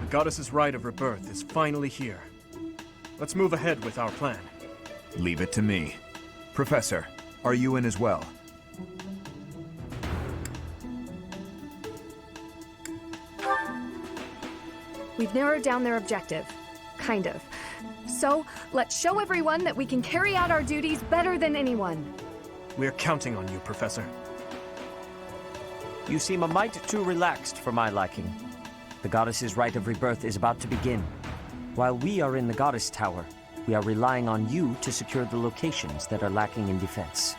Goddess's rite of rebirth is finally here. Let's move ahead with our plan. Leave it to me. Professor, are you in as well? We've narrowed down their objective. Kind of. So, let's show everyone that we can carry out our duties better than anyone. We're counting on you, Professor. You seem a mite too relaxed for my liking. The Goddess's rite of rebirth is about to begin. While we are in the Goddess Tower, we are relying on you to secure the locations that are lacking in defense.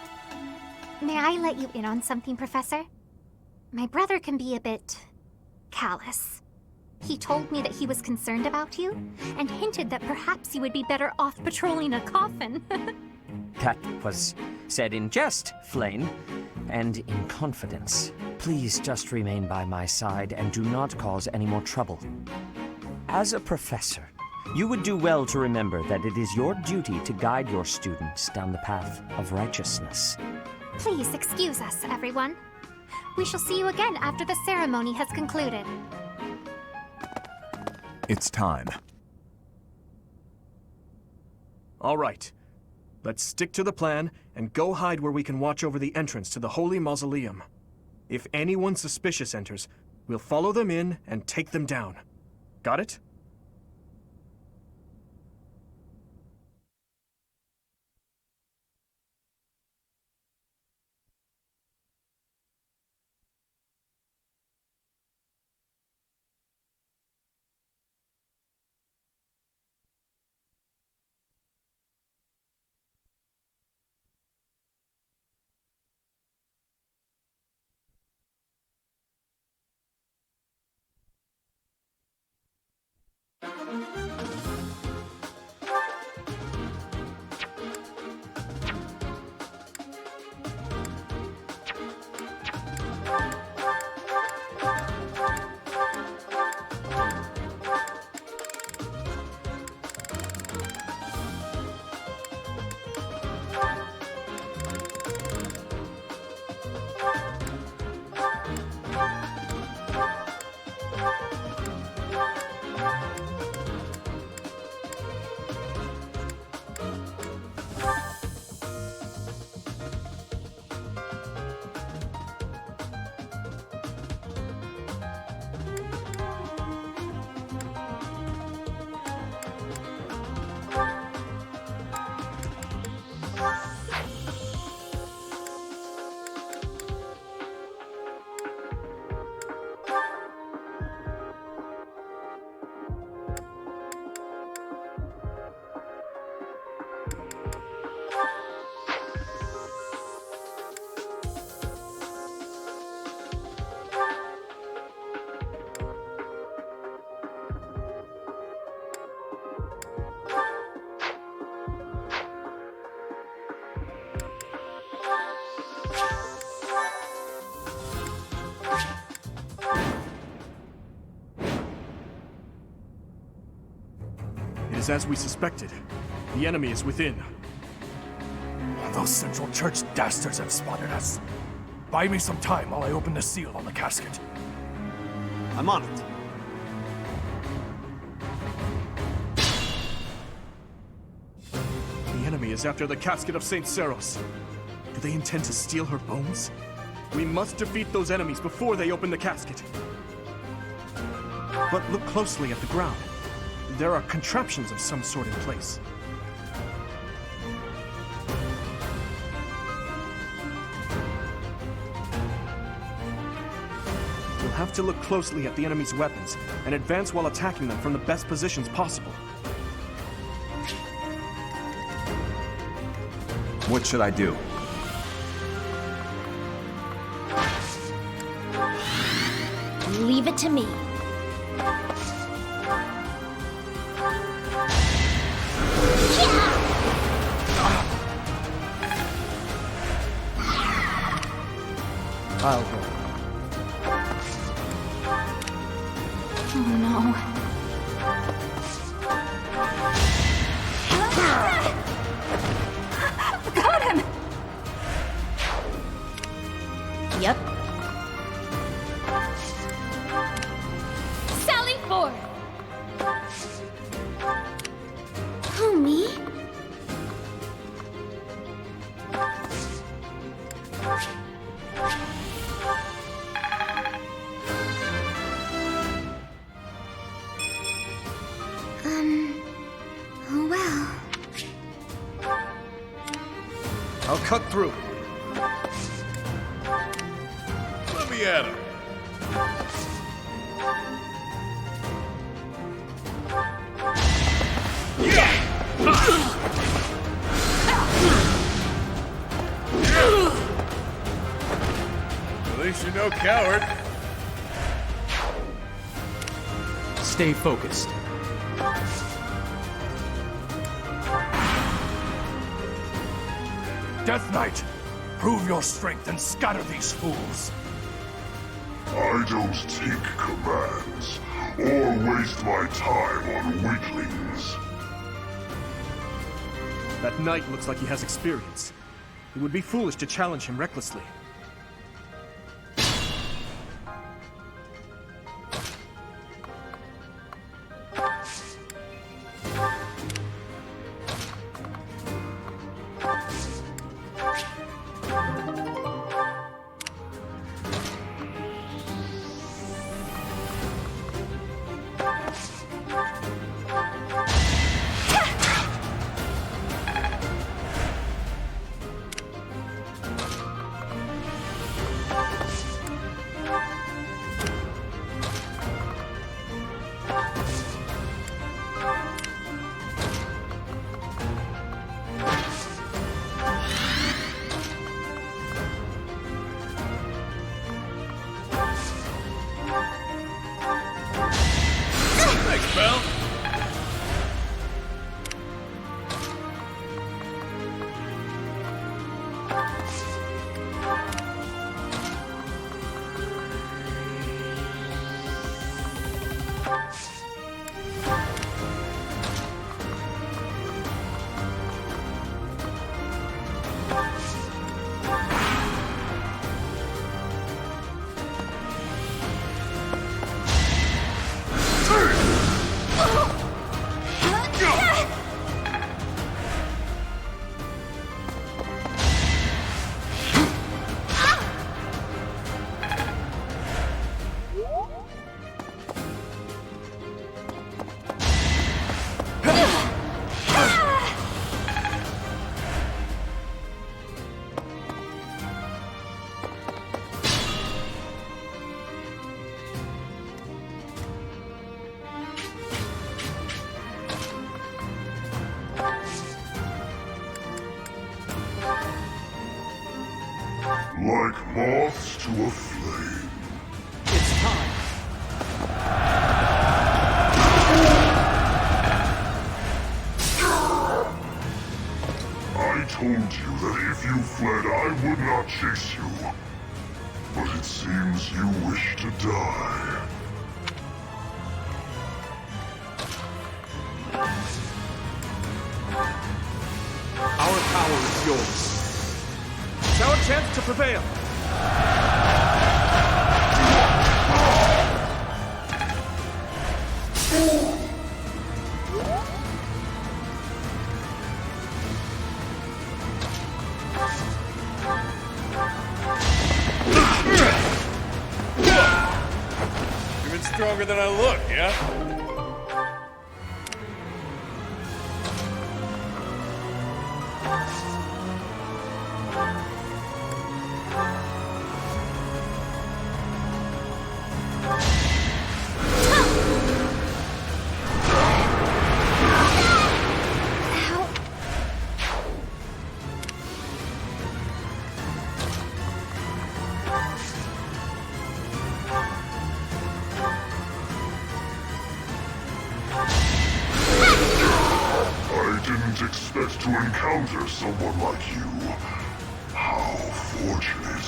May I let you in on something, Professor? My brother can be a bit callous. He told me that he was concerned about you, and hinted that perhaps you would be better off patrolling a coffin. That was said in jest, Flame, and in confidence. Please just remain by my side and do not cause any more trouble. As a professor, you would do well to remember that it is your duty to guide your students down the path of righteousness. Please excuse us, everyone. We shall see you again after the ceremony has concluded. It's time. All right. Let's stick to the plan and go hide where we can watch over the entrance to the Holy Mausoleum. If anyone suspicious enters, we'll follow them in and take them down. Got it? It is as we suspected. The enemy is within. Those Central Church dastards have spotted us. Buy me some time while I open the seal on the casket. I'm on it. The enemy is after the casket of St. Seros. Do they intend to steal her bones? We must defeat those enemies before they open the casket. But look closely at the ground. There are contraptions of some sort in place. We'll have to look closely at the enemy's weapons and advance while attacking them from the best positions possible. What should I do? Leave it to me. I'll go. Oh no. Got him! Yep. Sally forth! I'll cut through. Let me at him. At least you're no coward. Stay focused. Death Knight, prove your strength and scatter these fools. I don't take commands, or waste my time on weaklings. That knight looks like he has experience. It would be foolish to challenge him recklessly. Thanks, pal. Like moths to a flame. It's time. I told you that if you fled, I would not chase you. But it seems you wish to die. Our power is yours. It's our chance to prevail. Even stronger than I look, yeah? I didn't expect to encounter someone like you. How fortunate.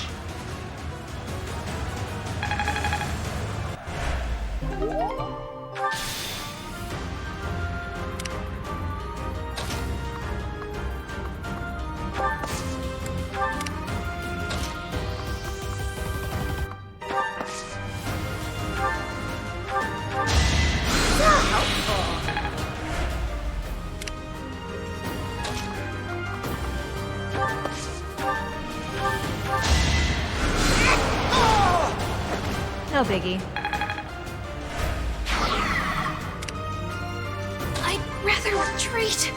No biggie. I'd rather retreat.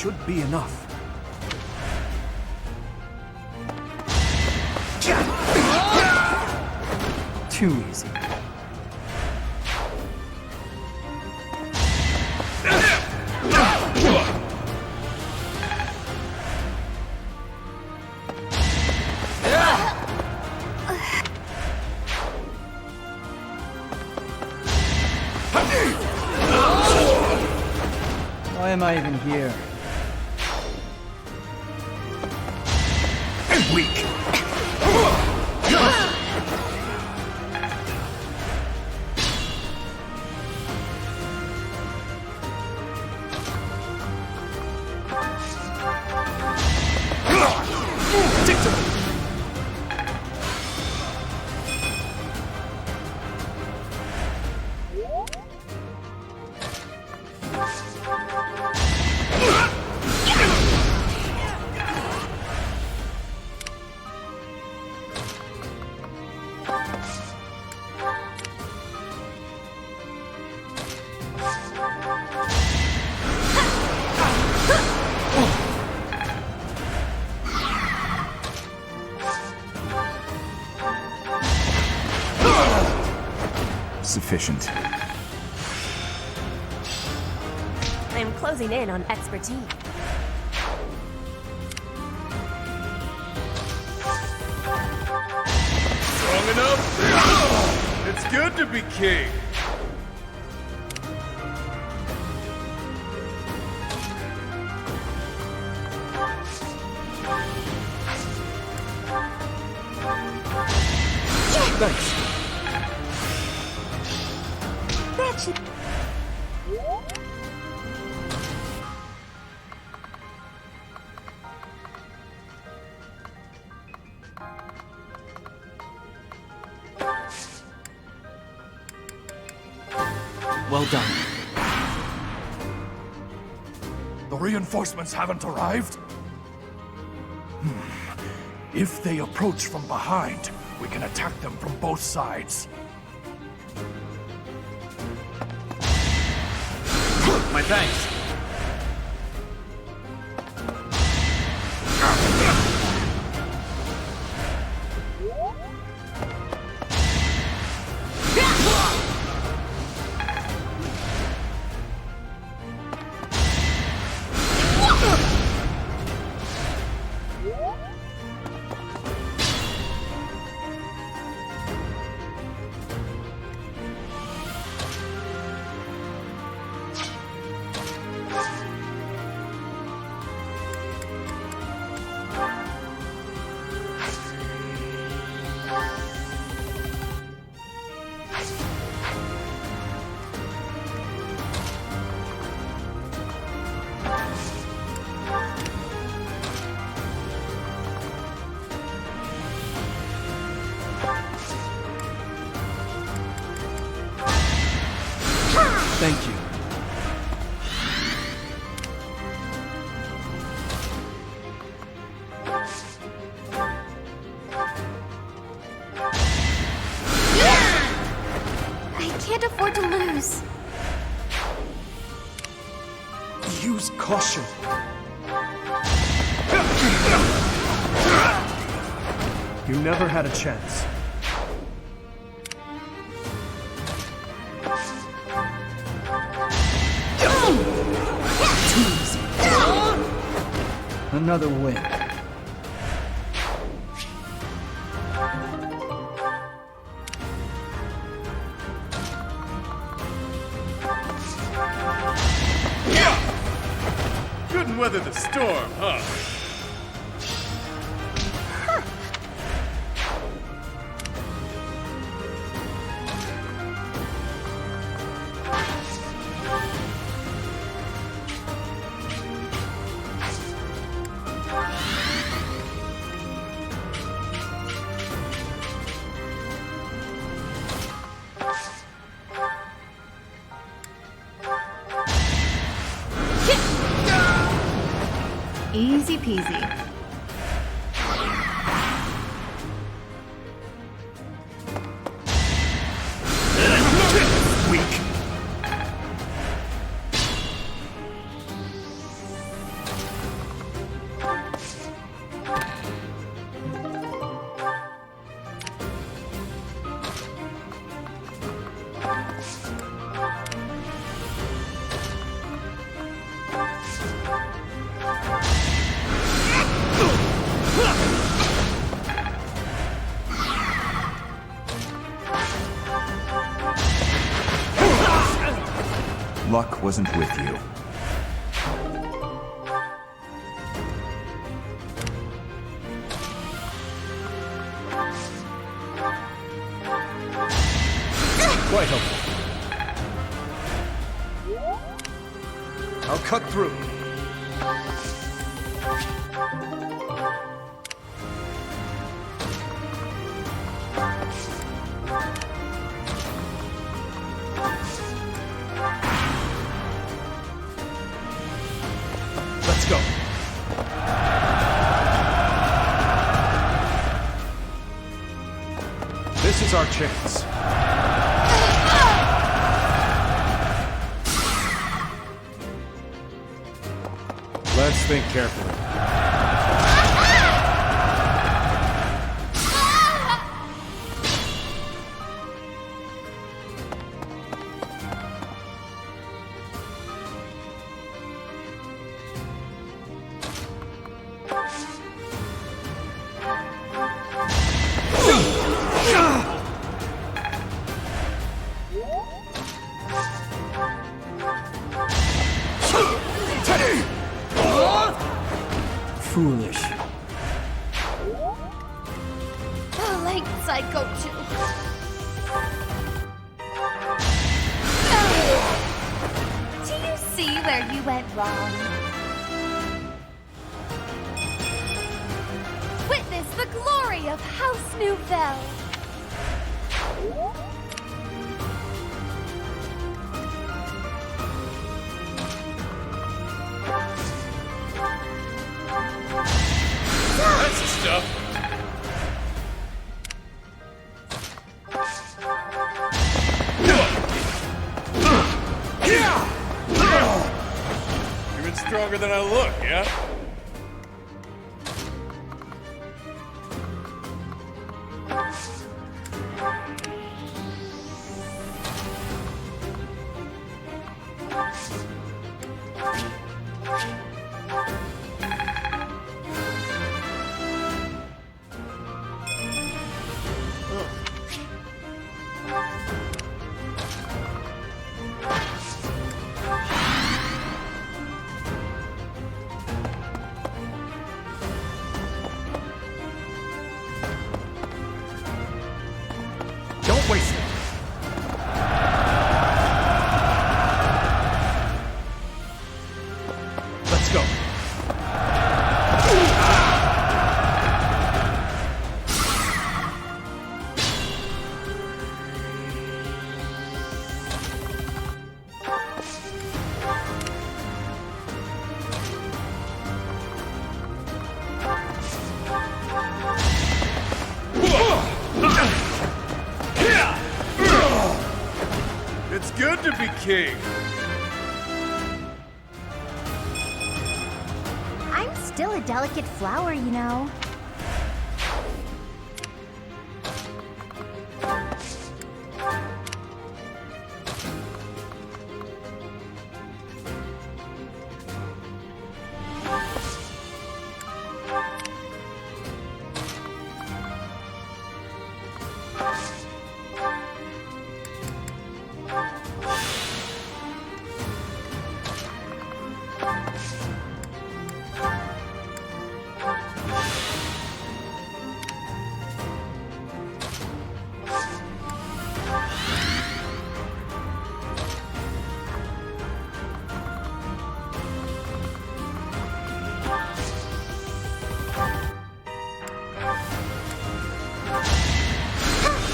should be enough. Too easy. Why am I even here? And weak. Sufficient. I'm closing in on expertise. Strong enough? It's good to be king. Thanks. That should... Well done. The reinforcements haven't arrived? If they approach from behind, we can attack them from both sides. My thanks. Thank you. I can't afford to lose. Use caution. You never had a chance. Another win. Couldn't weather the storm, huh? Easy peasy. Weak. Luck wasn't with you. Quite okay. I'll cut through. Let's go. This is our chance. Let's think carefully. Foolish. Like Psycho 2. Do you see where you went wrong? Witness the glory of House Nouvelle. That's the stuff. You're even stronger than I look, yeah? Don't waste it. Let's go. It's good to be king. I'm still a delicate flower, you know.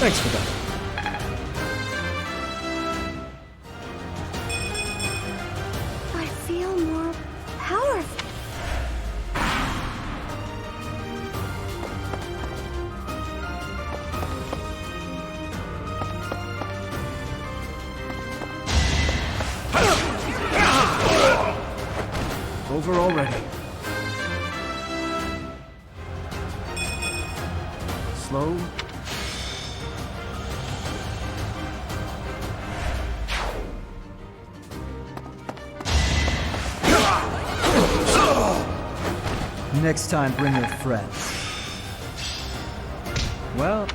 Thanks for that. I feel more powerful. Over already. Slow. Next time, bring your friends. Well...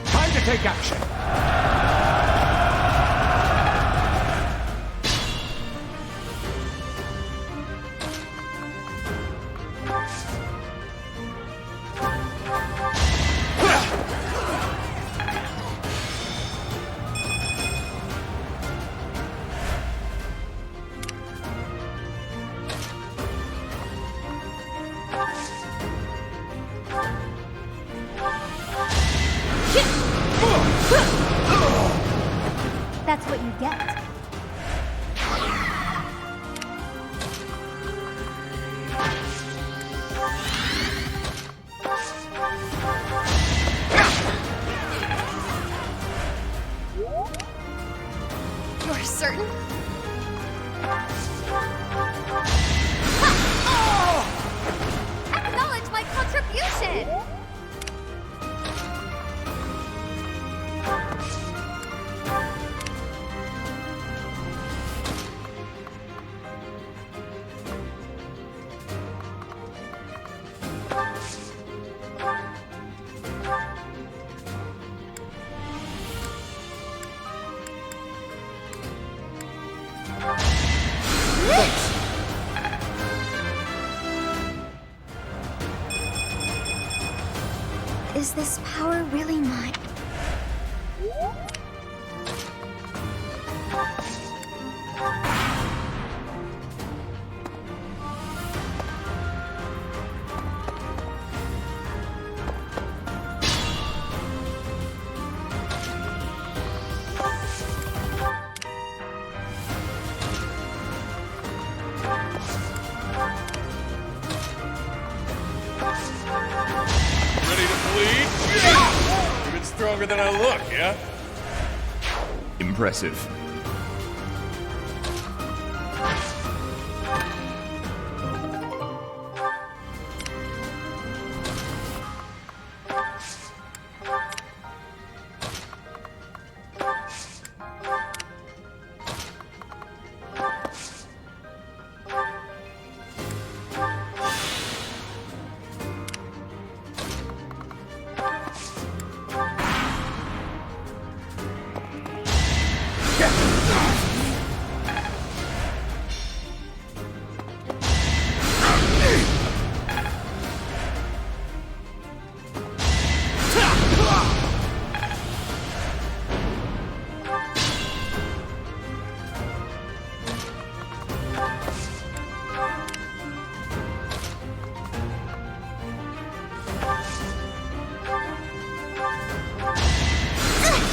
Time to take action! That's what you get. You're certain? Acknowledge my contribution! Is this power really mine? Even stronger than I look, yeah? Impressive.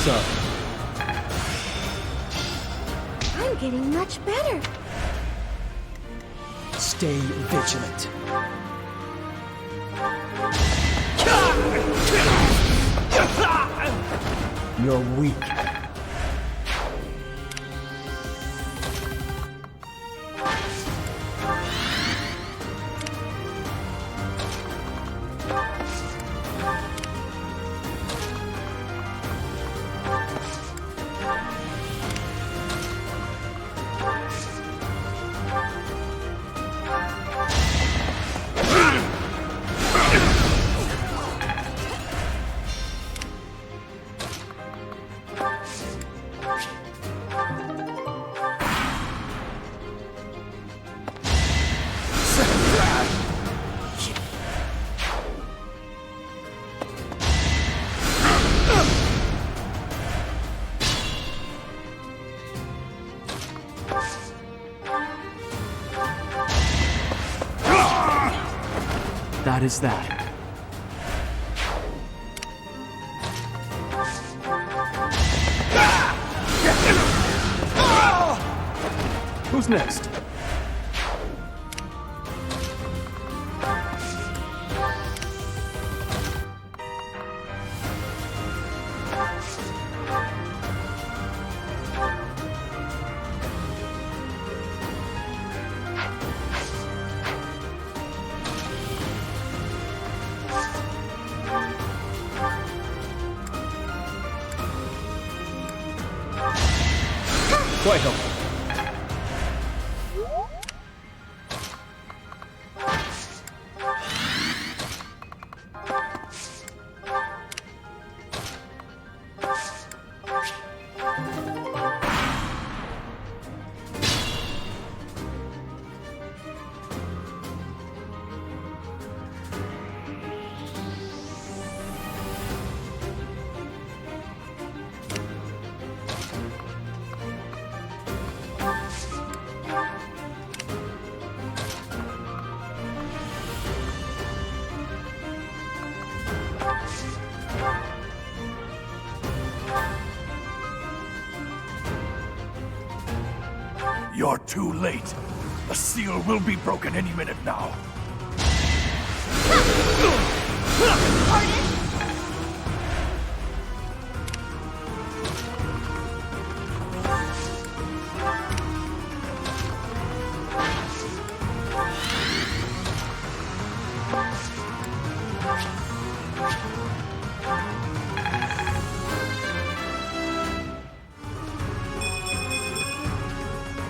So, I'm getting much better. stay vigilant. You're weak. That is that. Who's next? Quite helpful. You're too late. The seal will be broken any minute now.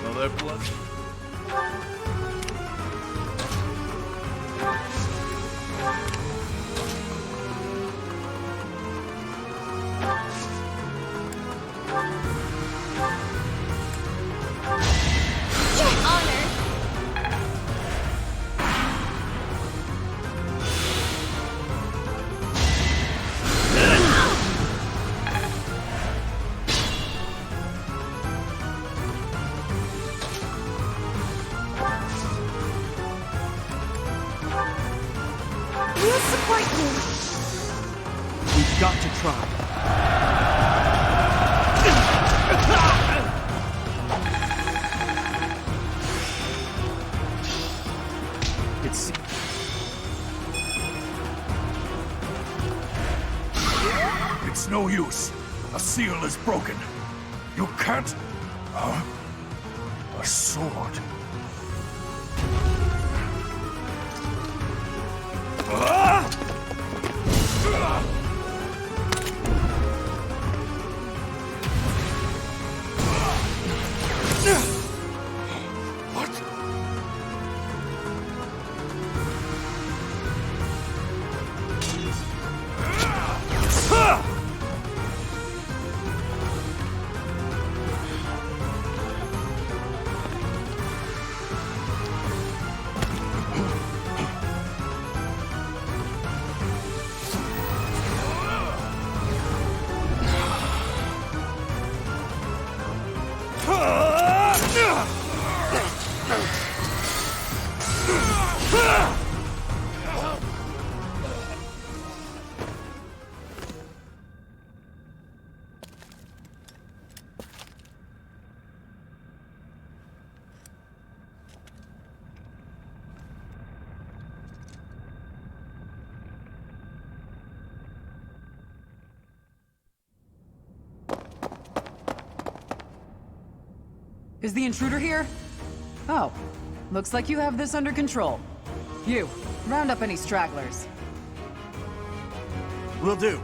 Another blood. We'll support you. We've got to try. It's... It's no use. A seal is broken. You can't... Huh? A sword. What? Is the intruder here? Oh, looks like you have this under control. You, round up any stragglers. Will do.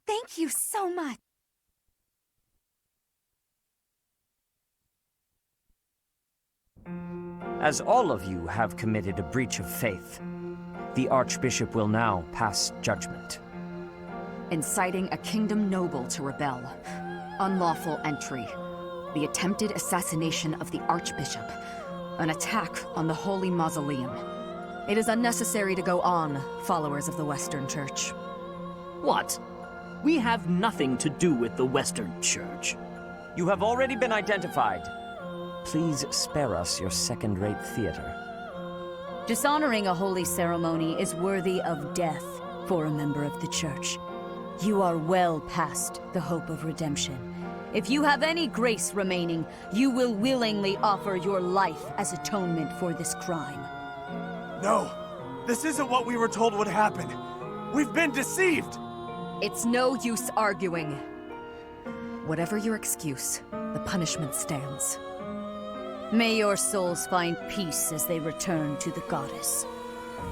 Thank you so much. As all of you have committed a breach of faith, the Archbishop will now pass judgment. Inciting a kingdom noble to rebel. Unlawful entry. The attempted assassination of the Archbishop. An attack on the Holy Mausoleum. It is unnecessary to go on, followers of the Western Church. What? We have nothing to do with the Western Church. You have already been identified. Please spare us your second-rate theater. Dishonoring a holy ceremony is worthy of death for a member of the Church. You are well past the hope of redemption. If you have any grace remaining, you will willingly offer your life as atonement for this crime. No, this isn't what we were told would happen. We've been deceived! It's no use arguing. Whatever your excuse, the punishment stands. May your souls find peace as they return to the goddess.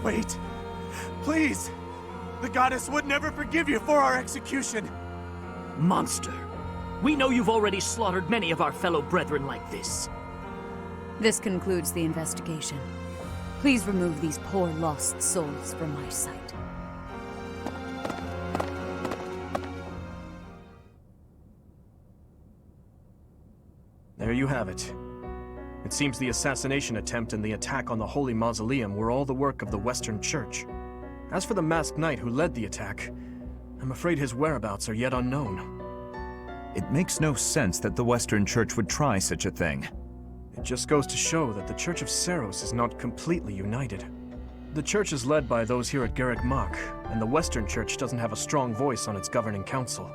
Wait, please! The goddess would never forgive you for our execution! Monster! We know you've already slaughtered many of our fellow brethren like this. This concludes the investigation. Please remove these poor lost souls from my sight. There you have it. It seems the assassination attempt and the attack on the Holy Mausoleum were all the work of the Western Church. As for the masked knight who led the attack, I'm afraid his whereabouts are yet unknown. It makes no sense that the Western Church would try such a thing. It just goes to show that the Church of Seros is not completely united. The Church is led by those here at Jrpg, and the Western Church doesn't have a strong voice on its governing council.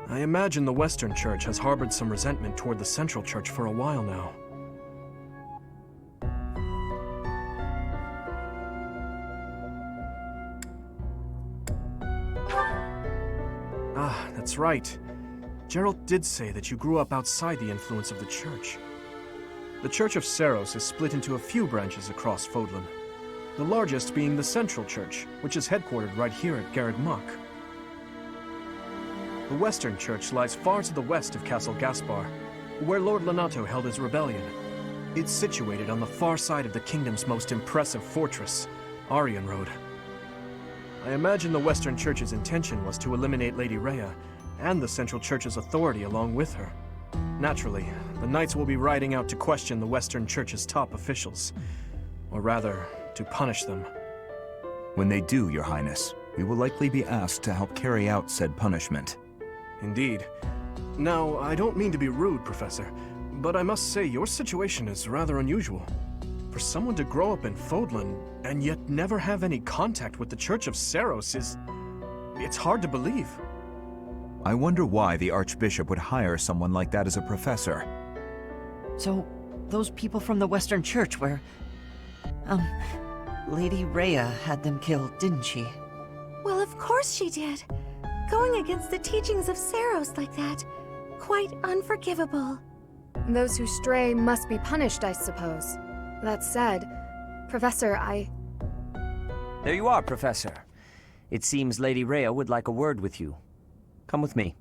I imagine the Western Church has harbored some resentment toward the Central Church for a while now. Ah, that's right. Geralt did say that you grew up outside the influence of the Church. The Church of Seros is split into a few branches across Fodlan, the largest being the Central Church, which is headquartered right here at Jrpg. The Western Church lies far to the west of Castle Gaspar, where Lord Lonato held his rebellion. It's situated on the far side of the kingdom's most impressive fortress, Arianrode. I imagine the Western Church's intention was to eliminate Lady Rhea, and the Central Church's authority along with her. Naturally, the Knights will be riding out to question the Western Church's top officials. Or rather, to punish them. When they do, Your Highness, we will likely be asked to help carry out said punishment. Indeed. Now, I don't mean to be rude, Professor, but I must say your situation is rather unusual. For someone to grow up in Fodlan, and yet never have any contact with the Church of Seros it's hard to believe. I wonder why the Archbishop would hire someone like that as a professor. So, those people from the Western Church where... Lady Rhea had them killed, didn't she? Well, of course she did. Going against the teachings of Seros like that. Quite unforgivable. Those who stray must be punished, I suppose. That said, Professor, There you are, Professor. It seems Lady Rhea would like a word with you. Come with me.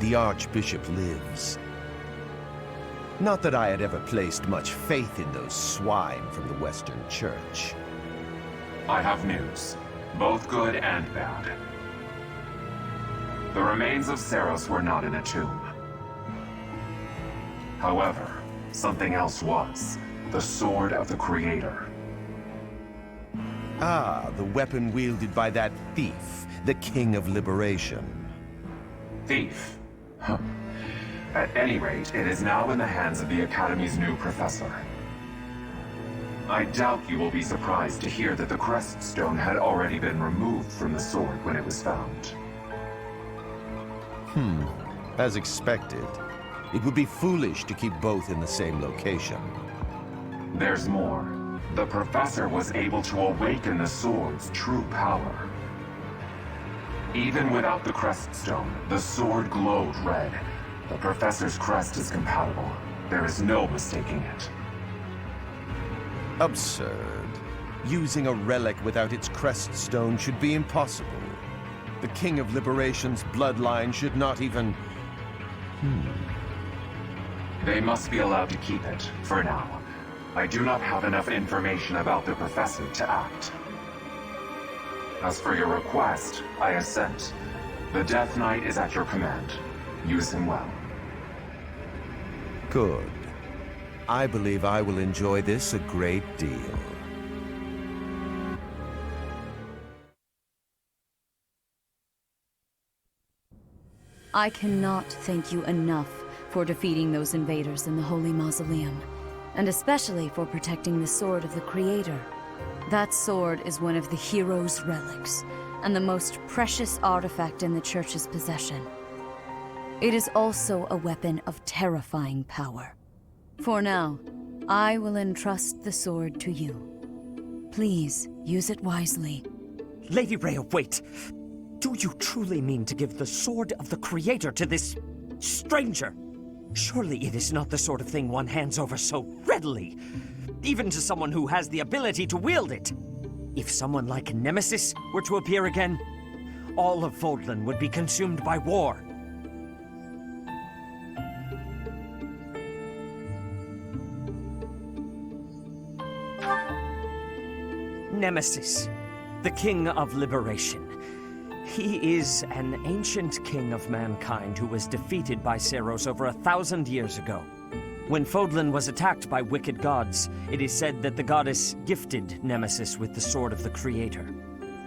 The Archbishop lives. Not that I had ever placed much faith in those swine from the Western Church. I have news, both good and bad. The remains of Seros were not in a tomb. However, something else was. The Sword of the Creator. Ah, the weapon wielded by that thief, the King of Liberation. Thief? Huh. At any rate, it is now in the hands of the Academy's new professor. I doubt you will be surprised to hear that the crest stone had already been removed from the sword when it was found. As expected. It would be foolish to keep both in the same location. There's more. The professor was able to awaken the sword's true power. Even without the crest stone, the sword glowed red. The professor's crest is compatible. There is no mistaking it. Absurd. Using a relic without its crest stone should be impossible. The King of Liberation's bloodline should not even... They must be allowed to keep it, for now. I do not have enough information about the professor to act. As for your request, I assent. The Death Knight is at your command. Use him well. Good. I believe I will enjoy this a great deal. I cannot thank you enough for defeating those invaders in the Holy Mausoleum, and especially for protecting the Sword of the Creator. That sword is one of the hero's relics, and the most precious artifact in the Church's possession. It is also a weapon of terrifying power. For now, I will entrust the sword to you. Please, use it wisely. Lady Rhea, wait! Do you truly mean to give the Sword of the Creator to this stranger? Surely it is not the sort of thing one hands over so readily, even to someone who has the ability to wield it. If someone like Nemesis were to appear again, all of Fodlan would be consumed by war. Nemesis, the King of Liberation. He is an ancient king of mankind who was defeated by Saros over 1,000 years ago. When Fodlan was attacked by wicked gods, it is said that the goddess gifted Nemesis with the Sword of the Creator.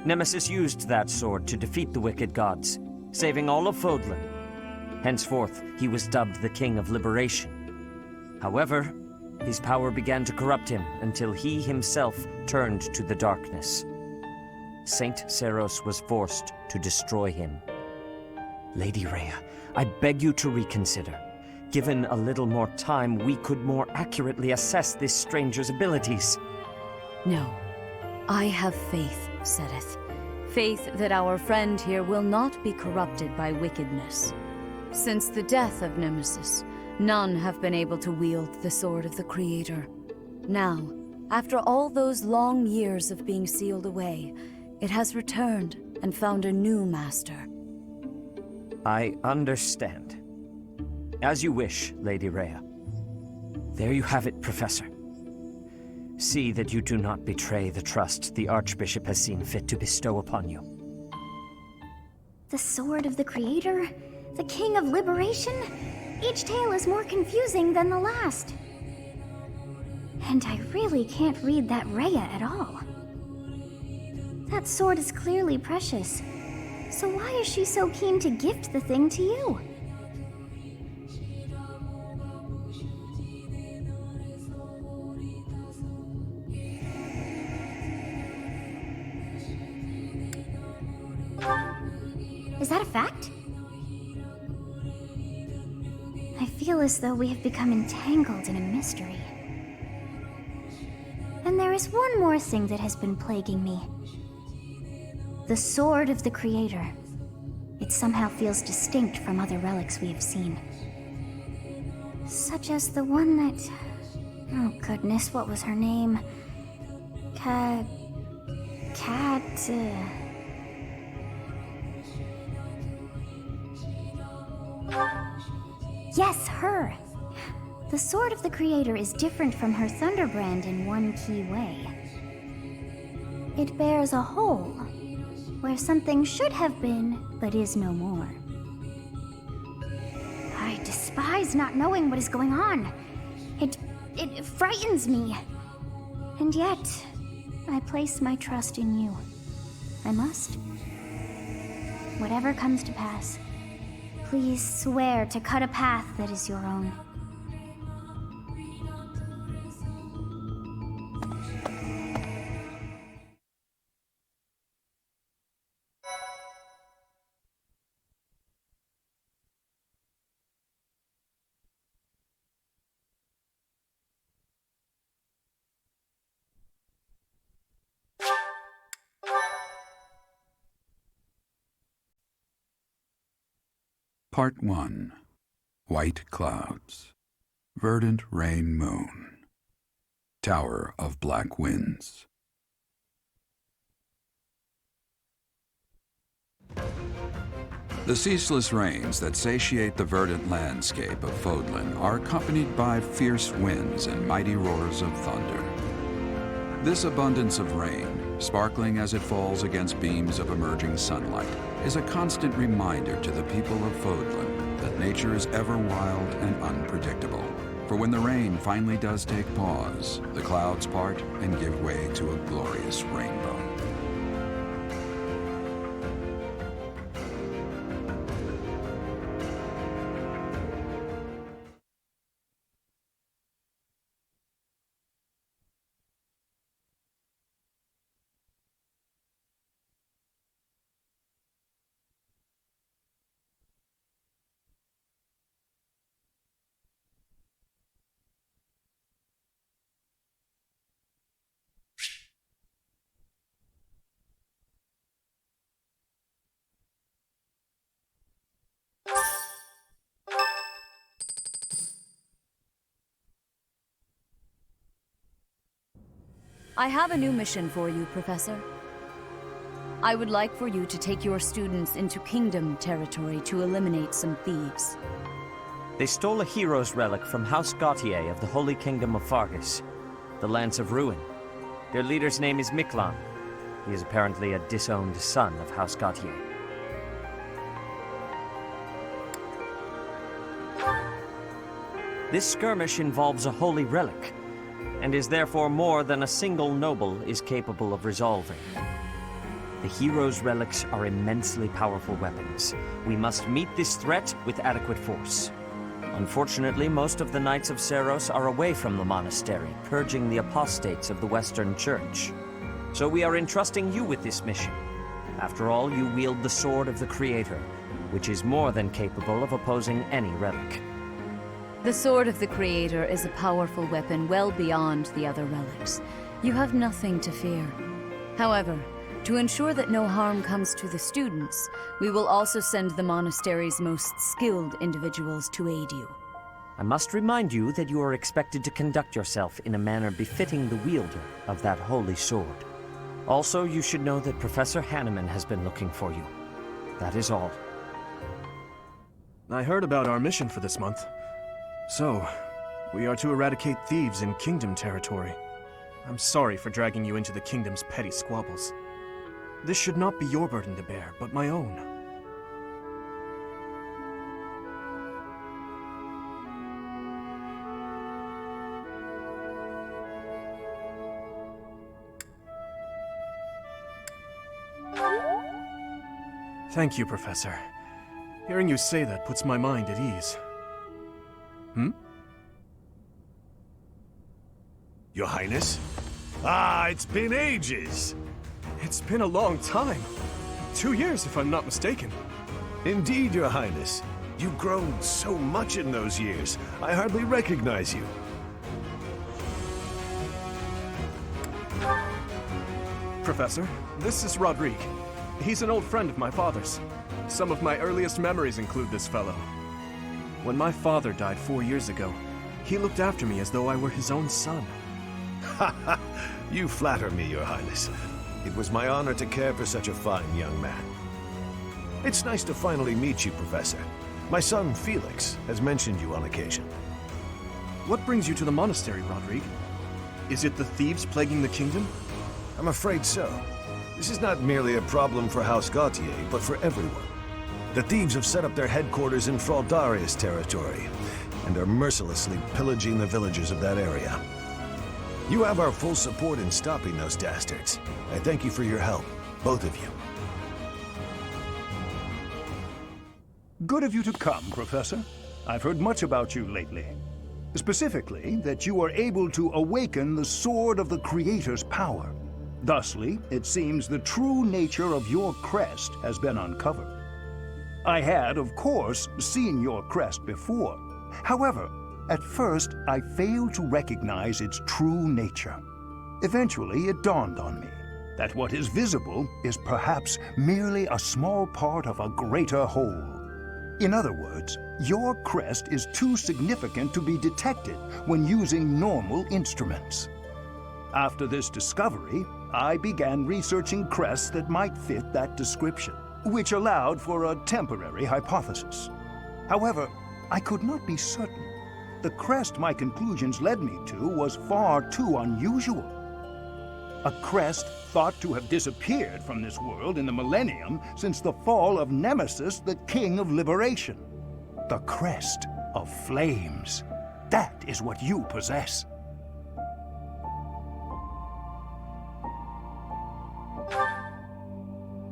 Nemesis used that sword to defeat the wicked gods, saving all of Fodlan. Henceforth, he was dubbed the King of Liberation. However, his power began to corrupt him until he himself turned to the darkness. Saint Saros was forced to destroy him. Lady Rhea, I beg you to reconsider. Given a little more time, we could more accurately assess this stranger's abilities. No. I have faith, Seteth. Faith that our friend here will not be corrupted by wickedness. Since the death of Nemesis, none have been able to wield the Sword of the Creator. Now, after all those long years of being sealed away, it has returned and found a new master. I understand. As you wish, Lady Rhea. There you have it, Professor. See that you do not betray the trust the Archbishop has seen fit to bestow upon you. The Sword of the Creator? The King of Liberation? Each tale is more confusing than the last. And I really can't read that Rhea at all. That sword is clearly precious. So why is she so keen to gift the thing to you? Is that a fact? I feel as though we have become entangled in a mystery. And there is one more thing that has been plaguing me. The Sword of the Creator. It somehow feels distinct from other relics we have seen. Such as the one that... Oh goodness, what was her name? Yes, her! The Sword of the Creator is different from her Thunderbrand in one key way. It bears a hole, where something should have been, but is no more. I despise not knowing what is going on. It frightens me. And yet, I place my trust in you. I must. Whatever comes to pass, please swear to cut a path that is your own. Part 1. White Clouds. Verdant Rain Moon. Tower of Black Winds. The ceaseless rains that satiate the verdant landscape of Fodlan are accompanied by fierce winds and mighty roars of thunder. This abundance of rain, sparkling as it falls against beams of emerging sunlight, is a constant reminder to the people of Fodlan that nature is ever wild and unpredictable. For when the rain finally does take pause, the clouds part and give way to a glorious rainbow. I have a new mission for you, Professor. I would like for you to take your students into Kingdom territory to eliminate some thieves. They stole a hero's relic from House Gautier of the Holy Kingdom of Fargus, the Lance of Ruin. Their leader's name is Miklan. He is apparently a disowned son of House Gautier. This skirmish involves a holy relic, and is therefore more than a single noble is capable of resolving. The hero's relics are immensely powerful weapons. We must meet this threat with adequate force. Unfortunately, most of the Knights of Seiros are away from the monastery, purging the apostates of the Western Church. So we are entrusting you with this mission. After all, you wield the Sword of the Creator, which is more than capable of opposing any relic. The Sword of the Creator is a powerful weapon well beyond the other relics. You have nothing to fear. However, to ensure that no harm comes to the students, we will also send the monastery's most skilled individuals to aid you. I must remind you that you are expected to conduct yourself in a manner befitting the wielder of that holy sword. Also, you should know that Professor Hanneman has been looking for you. That is all. I heard about our mission for this month. So, we are to eradicate thieves in Kingdom territory. I'm sorry for dragging you into the Kingdom's petty squabbles. This should not be your burden to bear, but my own. Thank you, Professor. Hearing you say that puts my mind at ease. Your Highness? Ah, it's been ages! It's been a long time. 2 years, if I'm not mistaken. Indeed, Your Highness. You've grown so much in those years, I hardly recognize you. Professor, this is Jrpg. He's an old friend of my father's. Some of my earliest memories include this fellow. When my father died 4 years ago, he looked after me as though I were his own son. Ha ha! You flatter me, Your Highness. It was my honor to care for such a fine young man. It's nice to finally meet you, Professor. My son, Felix, has mentioned you on occasion. What brings you to the monastery, Jrpg? Is it the thieves plaguing the kingdom? I'm afraid so. This is not merely a problem for House Gautier, but for everyone. The thieves have set up their headquarters in Fraldarius territory, and are mercilessly pillaging the villagers of that area. You have our full support in stopping those dastards. I thank you for your help, both of you. Good of you to come, Professor. I've heard much about you lately. Specifically, that you are able to awaken the Sword of the Creator's power. Thusly, it seems the true nature of your crest has been uncovered. I had, of course, seen your crest before. However, at first, I failed to recognize its true nature. Eventually, it dawned on me that what is visible is perhaps merely a small part of a greater whole. In other words, your crest is too significant to be detected when using normal instruments. After this discovery, I began researching crests that might fit that description, which allowed for a temporary hypothesis. However, I could not be certain. The crest my conclusions led me to was far too unusual. A crest thought to have disappeared from this world in the millennium since the fall of Nemesis, the King of Liberation. The crest of flames. That is what you possess.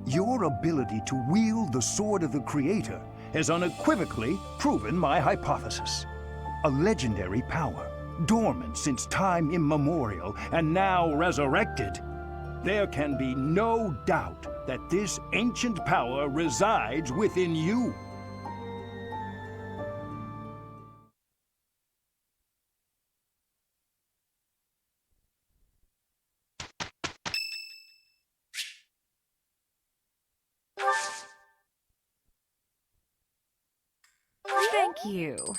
Your ability to wield the Sword of the Creator has unequivocally proven my hypothesis. A legendary power, dormant since time immemorial, and now resurrected. There can be no doubt that this ancient power resides within you. Thank you.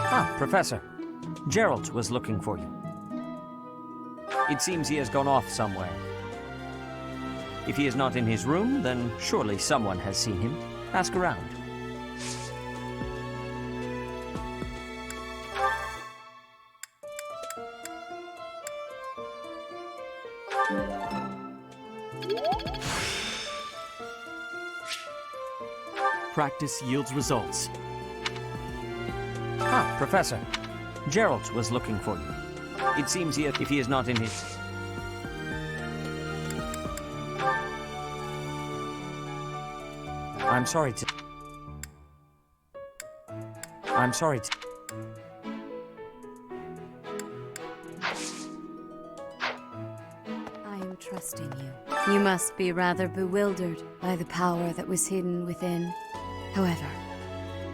Ah, Professor. Geralt was looking for you. It seems he has gone off somewhere. If he is not in his room, then surely someone has seen him. Ask around. Practice yields results. Ah, Professor. Geralt was looking for you. It seems if he is not in his... I'm sorry to... I am trusting you. You must be rather bewildered by the power that was hidden within. However,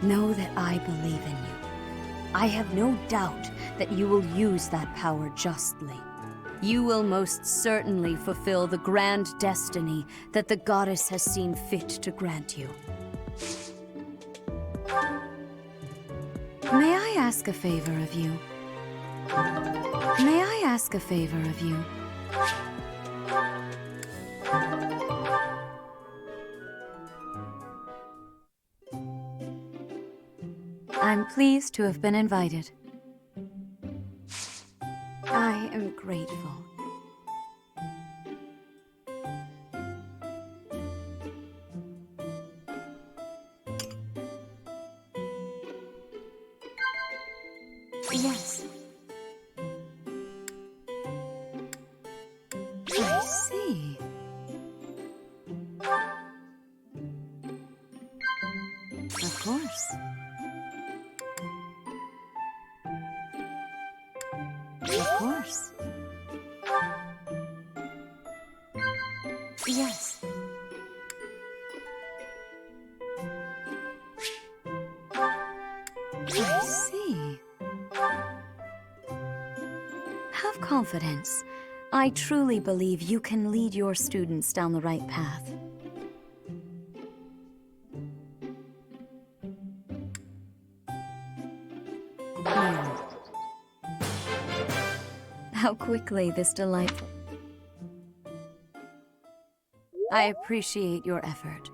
know that I believe in you. I have no doubt that you will use that power justly. You will most certainly fulfill the grand destiny that the goddess has seen fit to grant you. May I ask a favor of you? May I ask a favor of you? I'm pleased to have been invited. I am grateful. Yes. I see. Of course. Of course. Yes. I see. Have confidence. I truly believe you can lead your students down the right path. How quickly this delightful... I appreciate your effort.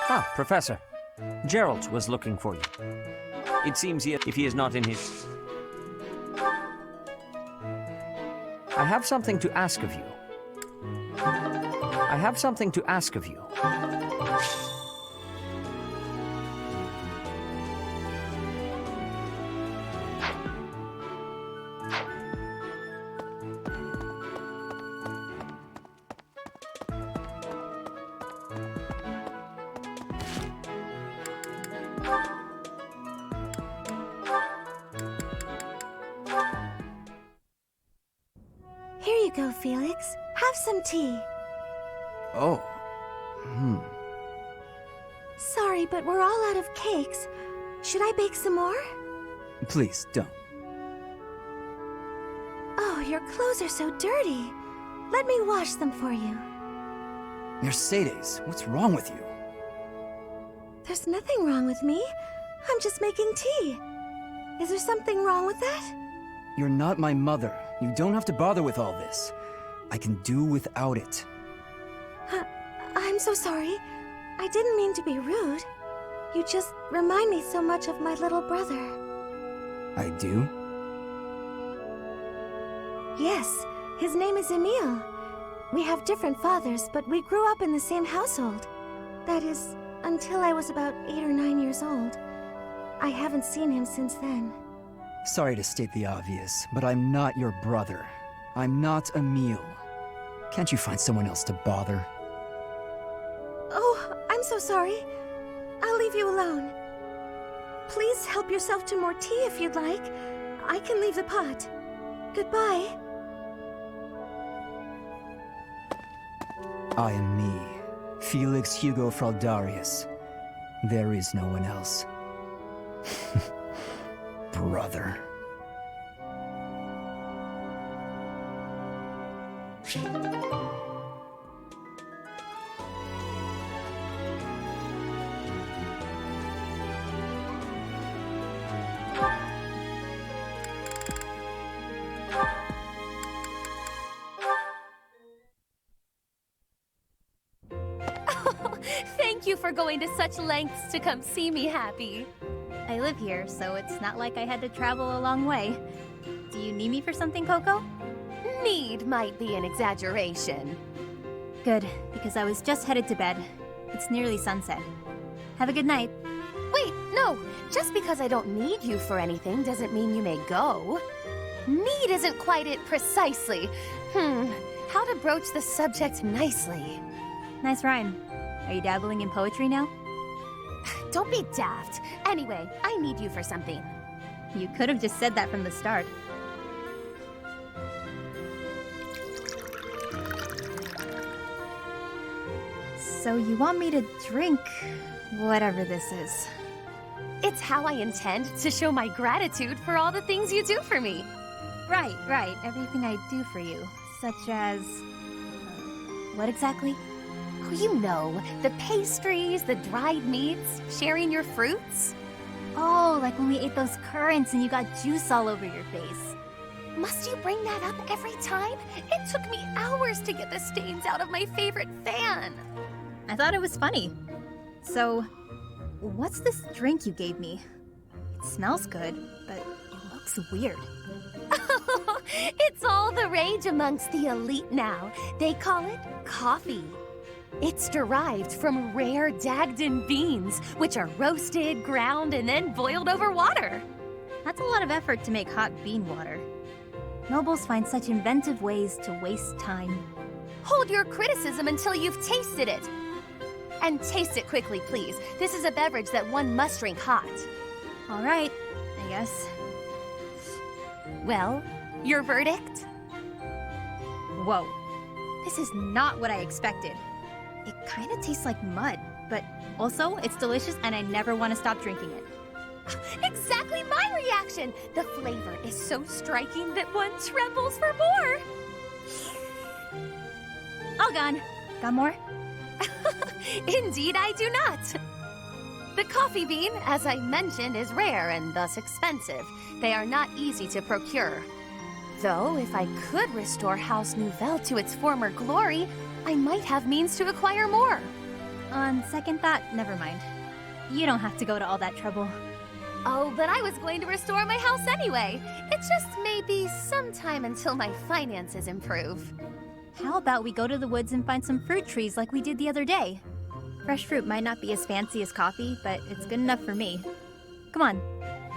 Ah, Professor. Geralt was looking for you. It seems if he is not in his... I have something to ask of you. I have something to ask of you. Here you go, Felix. Have some tea. Oh. Sorry, but we're all out of cakes. Should I bake some more? Please, don't. Oh, your clothes are so dirty. Let me wash them for you. Mercedes, what's wrong with you? There's nothing wrong with me. I'm just making tea. Is there something wrong with that? You're not my mother. You don't have to bother with all this. I can do without it. I'm so sorry. I didn't mean to be rude. You just remind me so much of my little brother. I do? Yes, his name is Emile. We have different fathers, but we grew up in the same household. That is, until I was about 8 or 9 years old. I haven't seen him since then. Sorry to state the obvious, but I'm not your brother. I'm not Emile. Can't you find someone else to bother? Oh, I'm so sorry. I'll leave you alone. Please help yourself to more tea if you'd like. I can leave the pot. Goodbye. I am me, Felix Hugo Fraldarius. There is no one else. Brother. Thank you for going to such lengths to come see me, Happy. I live here, so it's not like I had to travel a long way. Do you need me for something, Coco? Need might be an exaggeration. Good, because I was just headed to bed. It's nearly sunset. Have a good night. Wait, no. Just because I don't need you for anything doesn't mean you may go. Need isn't quite it precisely. How to broach the subject nicely. Nice rhyme. Are you dabbling in poetry now? Don't be daft. Anyway, I need you for something. You could have just said that from the start. So you want me to drink whatever this is? It's how I intend to show my gratitude for all the things you do for me. Right. Everything I do for you. Such as... what exactly? Oh, you know, the pastries, the dried meats, sharing your fruits. Oh, like when we ate those currants and you got juice all over your face. Must you bring that up every time? It took me hours to get the stains out of my favorite fan. I thought it was funny. So, what's this drink you gave me? It smells good, but it looks weird. It's all the rage amongst the elite now. They call it coffee. It's derived from rare Dagdan beans, which are roasted, ground, and then boiled over water. That's a lot of effort to make hot bean water. Nobles find such inventive ways to waste time. Hold your criticism until you've tasted it. And taste it quickly, please. This is a beverage that one must drink hot. All right, I guess. Well, your verdict? Whoa. This is not what I expected. It kind of tastes like mud, but also it's delicious and I never want to stop drinking it. Exactly my reaction! The flavor is so striking that one trembles for more! All gone. Got more? Indeed I do not! The coffee bean, as I mentioned, is rare and thus expensive. They are not easy to procure. Though, if I could restore House Nouvelle to its former glory, I might have means to acquire more. On second thought, never mind. You don't have to go to all that trouble. Oh, but I was going to restore my house anyway. It just may be some time until my finances improve. How about we go to the woods and find some fruit trees like we did the other day? Fresh fruit might not be as fancy as coffee, but it's good enough for me. Come on.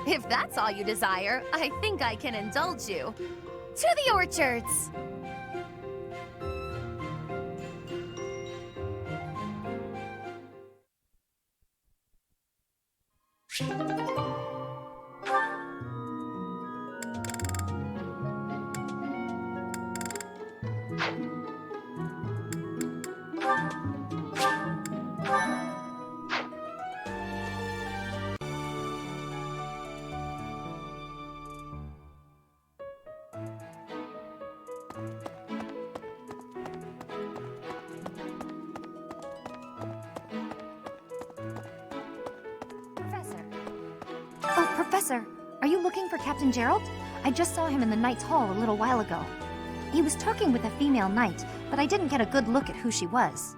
If that's all you desire, I think I can indulge you. To the orchards! Professor, are you looking for Captain Gerald? I just saw him in the Knight's Hall a little while ago. He was talking with a female knight, but I didn't get a good look at who she was.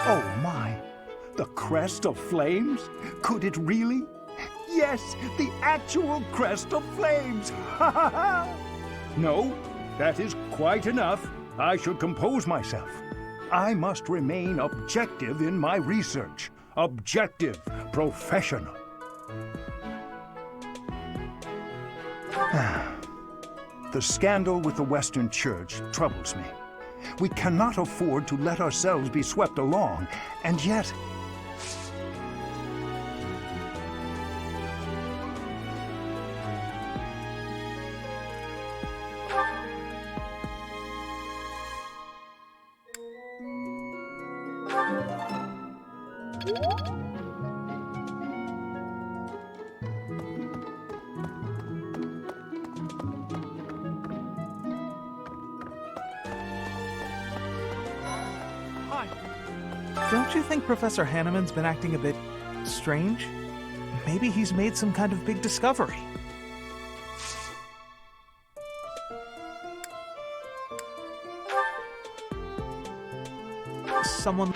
Oh my! The crest of flames? Could it really? Yes, the actual crest of flames! Ha ha ha! No, that is quite enough. I should compose myself. I must remain objective in my research. Objective, professional. The scandal with the Western Church troubles me. We cannot afford to let ourselves be swept along, and yet... Don't you think Professor Hanneman's been acting a bit strange? Maybe he's made some kind of big discovery. Someone...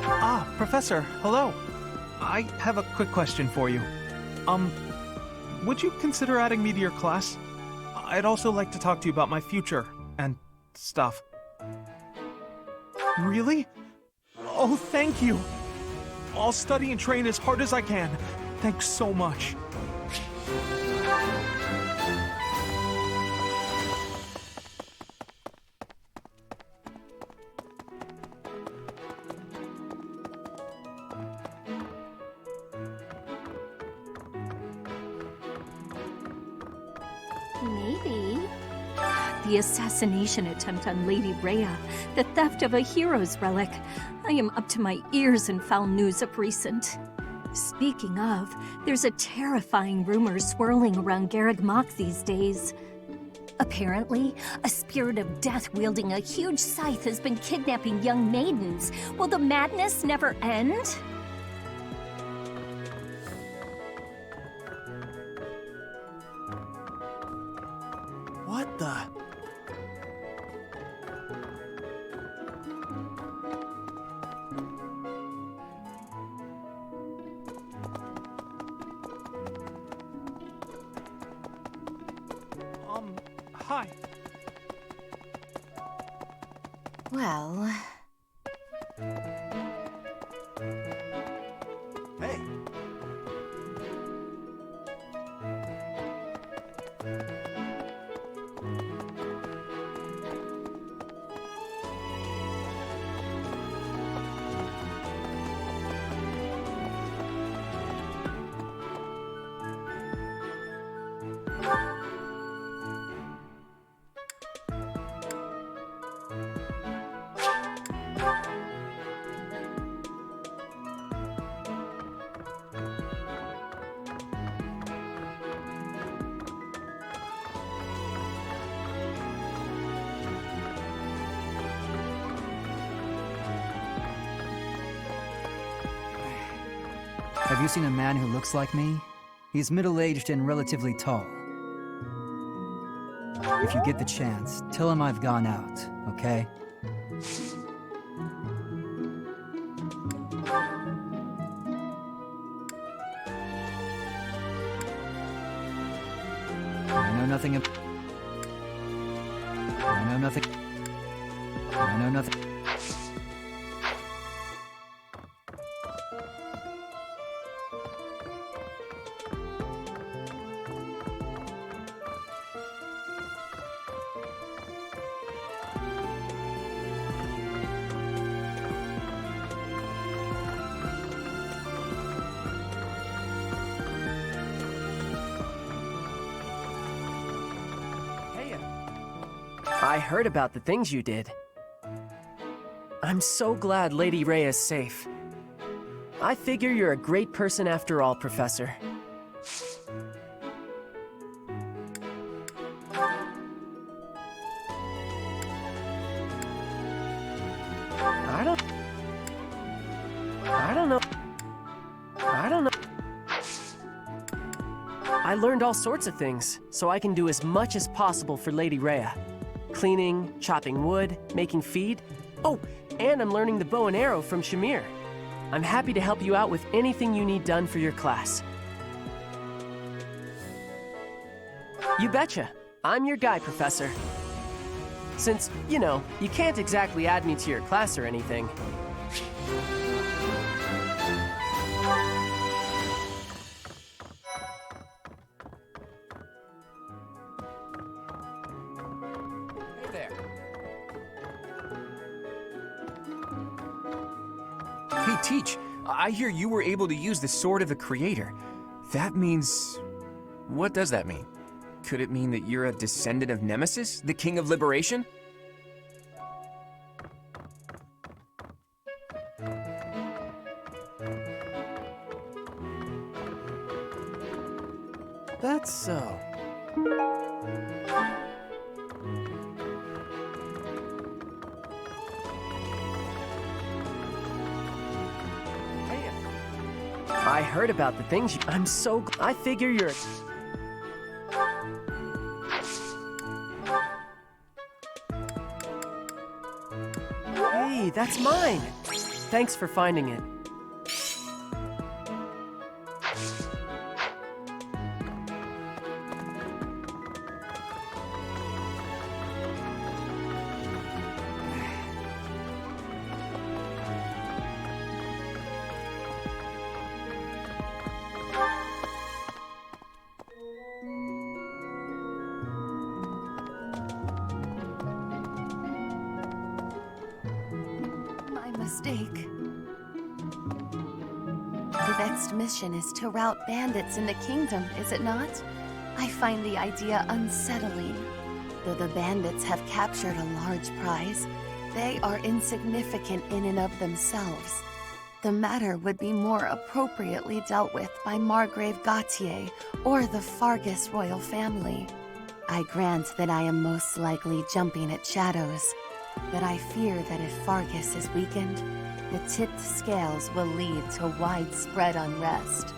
Ah, Professor, hello. I have a quick question for you. Would you consider adding me to your class? I'd also like to talk to you about my future and stuff. Really? Oh, thank you! I'll study and train as hard as I can. Thanks so much. Maybe. The assassination attempt on Lady Rhea, the theft of a hero's relic. I am up to my ears in foul news of recent. Speaking of, there's a terrifying rumor swirling around Garreg Mach these days. Apparently, a spirit of death wielding a huge scythe has been kidnapping young maidens. Will the madness never end? What the... Hi. Well... Hey. Have you seen a man who looks like me? He's middle-aged and relatively tall. If you get the chance, tell him I've gone out, okay? I know nothing of... I know nothing... I know nothing... I heard about the things you did. I'm so glad Lady Rhea is safe. I figure you're a great person after all, Professor. I don't know. I learned all sorts of things, so I can do as much as possible for Lady Rhea. Cleaning, chopping wood, making feed. Oh, and I'm learning the bow and arrow from Shamir. I'm happy to help you out with anything you need done for your class. You betcha. I'm your guy, Professor. Since, you know, you can't exactly add me to your class or anything. Hey there. Hey, Teach, I hear you were able to use the Sword of the Creator. That means... what does that mean? Could it mean that you're a descendant of Nemesis, the King of Liberation? That's so. I heard about the things you... I'm so... I figure you're... Hey, that's mine! Thanks for finding it. Mistake. The next mission is to rout bandits in the kingdom, is it not? I find the idea unsettling. Though the bandits have captured a large prize, they are insignificant in and of themselves. The matter would be more appropriately dealt with by Margrave Gautier or the Fargus royal family. I grant that I am most likely jumping at shadows, but I fear that if Fargus is weakened, the tipped scales will lead to widespread unrest.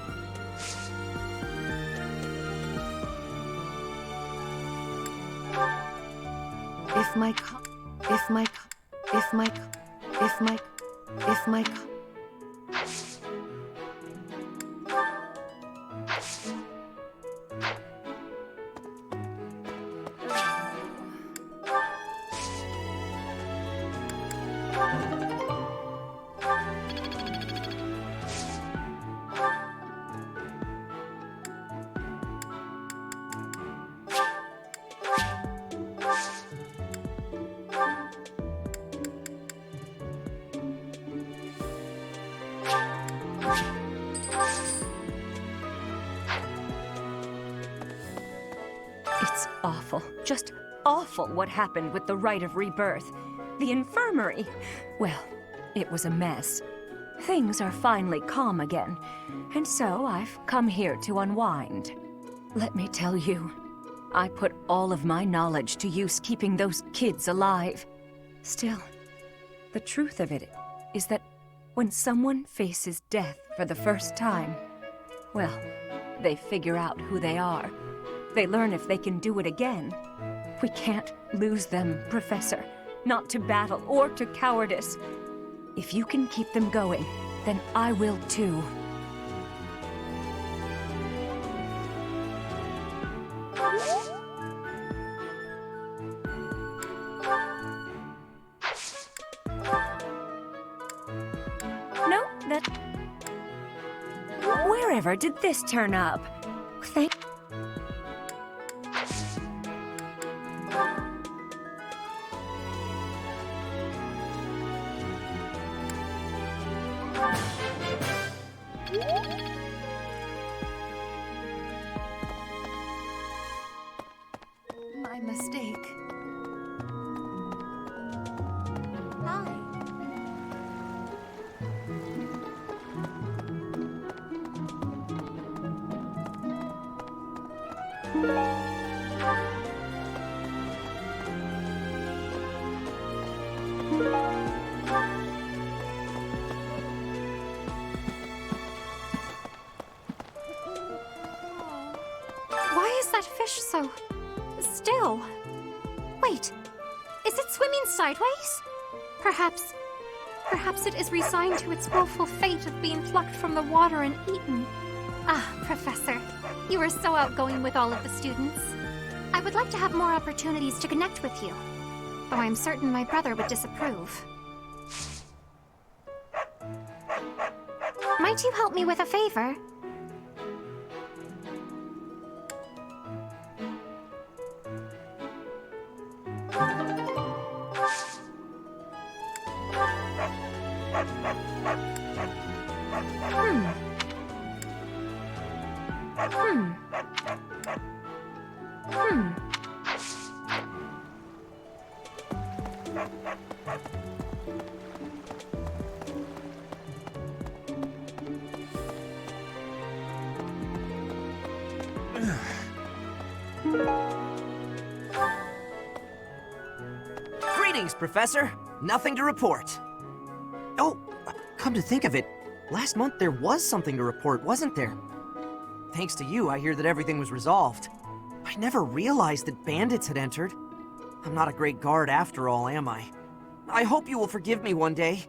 If my It's awful, just awful what happened with the rite of rebirth. The infirmary. Well, it was a mess. Things are finally calm again, and so I've come here to unwind. Let me tell you, I put all of my knowledge to use keeping those kids alive. Still, the truth of it is that when someone faces death for the first time, well, they figure out who they are. They learn if they can do it again. We can't lose them, Professor. Not to battle or to cowardice. If you can keep them going, then I will too. No, that... Wherever did this turn up? Thank... My mistake. Hi. that fish so still? Wait, is it swimming sideways? Perhaps it is resigned to its woeful fate of being plucked from the water and eaten. Ah, Professor, you are so outgoing with all of the students. I would like to have more opportunities to connect with you, though I'm certain my brother would disapprove. Might you help me with a favor? Greetings, Professor. Nothing to report. Oh, come to think of it, last month there was something to report, wasn't there? Thanks to you, I hear that everything was resolved. I never realized that bandits had entered. I'm not a great guard after all, am I? I hope you will forgive me one day.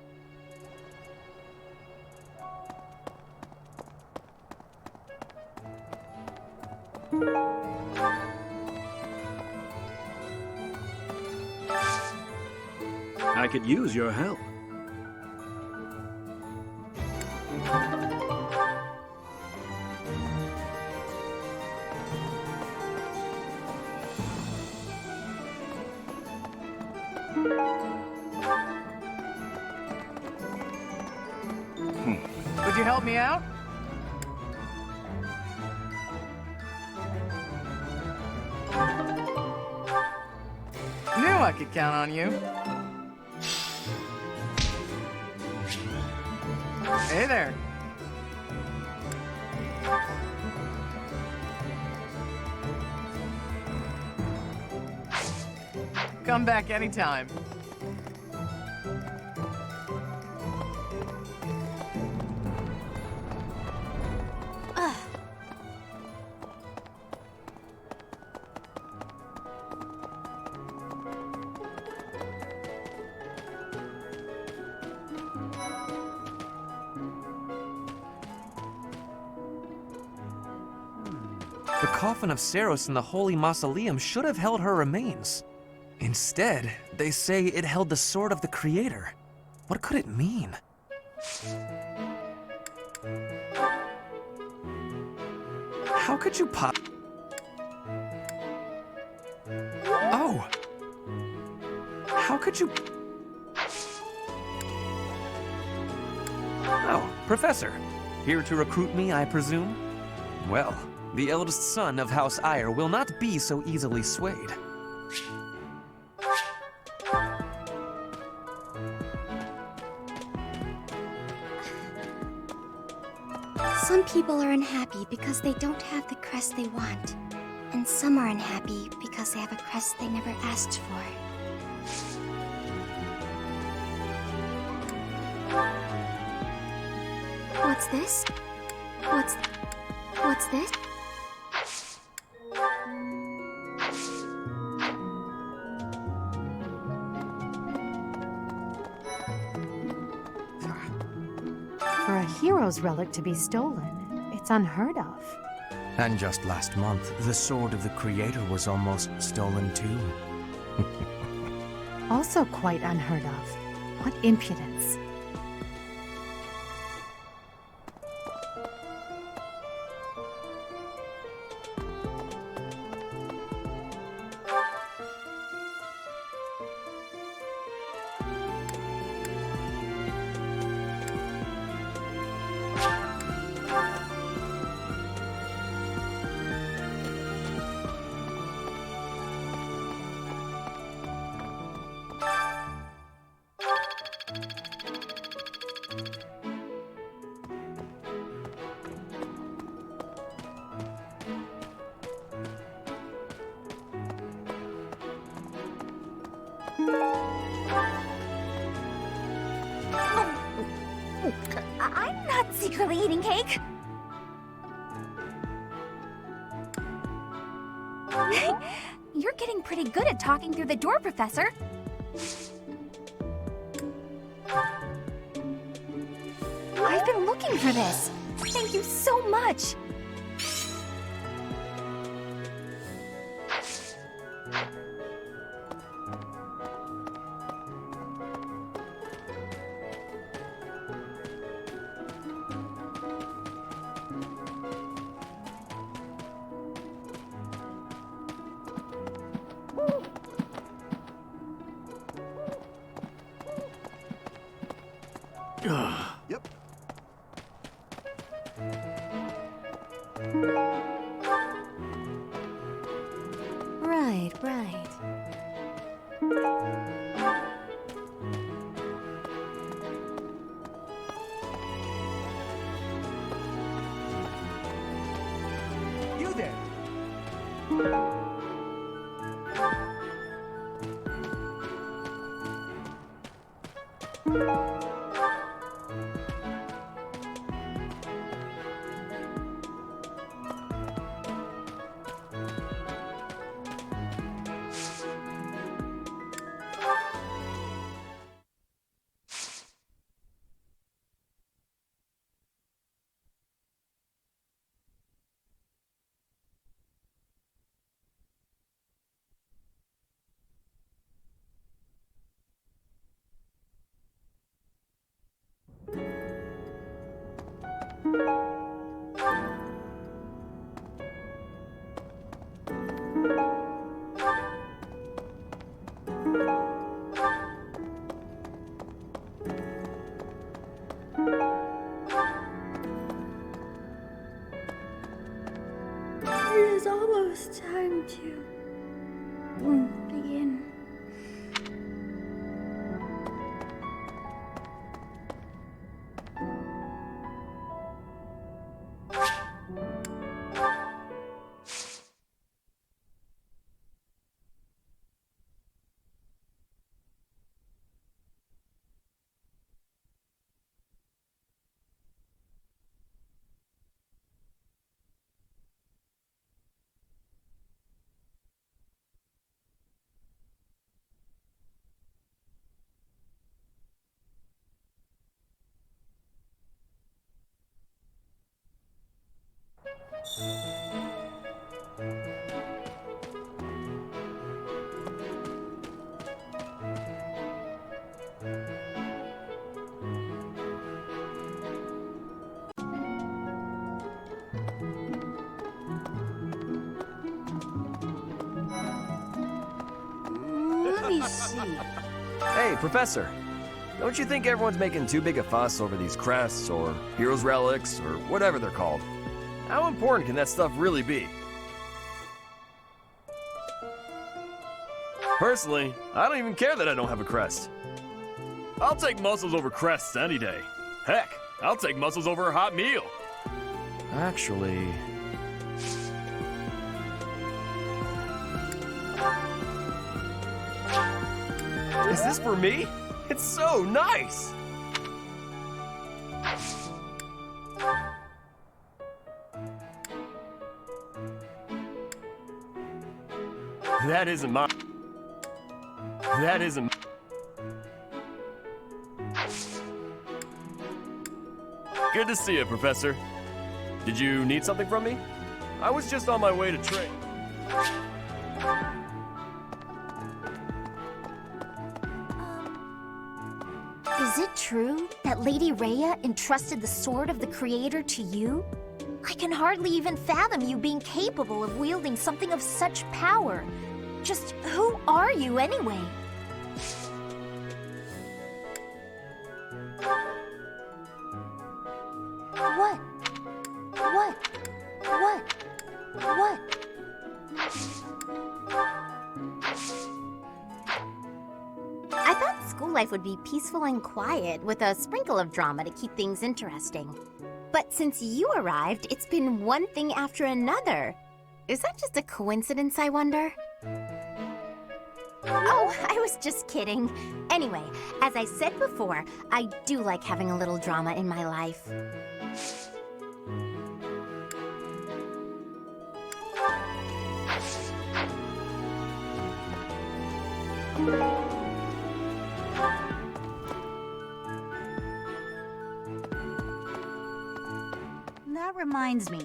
I could use your help. Would you help me out? Knew I could count on you. Hey there. Come back anytime. The coffin of Saros in the Holy Mausoleum should have held her remains. Instead, they say it held the sword of the Creator. What could it mean? How could you Oh! How could you... Oh, Professor. Here to recruit me, I presume? Well, the eldest son of House Ire will not be so easily swayed. Some people are unhappy because they don't have the crest they want. And some are unhappy because they have a crest they never asked for. What's this? What's this? For a hero's relic to be stolen, it's unheard of. And just last month, the sword of the Creator was almost stolen too. Also quite unheard of. What impudence. I'm not secretly eating cake. You're getting pretty good at talking through the door, Professor. I've been looking for this. Thank you so much. Yep. Right, right. You there. It is almost time to begin. Let me see. Hey, Professor. Don't you think everyone's making too big a fuss over these crests or heroes relics or whatever they're called? How important can that stuff really be? Personally, I don't even care that I don't have a crest. I'll take muscles over crests any day. Heck, I'll take muscles over a hot meal. Actually... Is this for me? It's so nice! That isn't my... That isn't... Good to see you, Professor. Did you need something from me? I was just on my way to train. Is it true that Lady Rhea entrusted the Sword of the Creator to you? I can hardly even fathom you being capable of wielding something of such power. Just who are you anyway? What? I thought school life would be peaceful and quiet, with a sprinkle of drama to keep things interesting. But since you arrived, it's been one thing after another. Is that just a coincidence, I wonder? Oh, I was just kidding. Anyway, as I said before, I do like having a little drama in my life. That reminds me.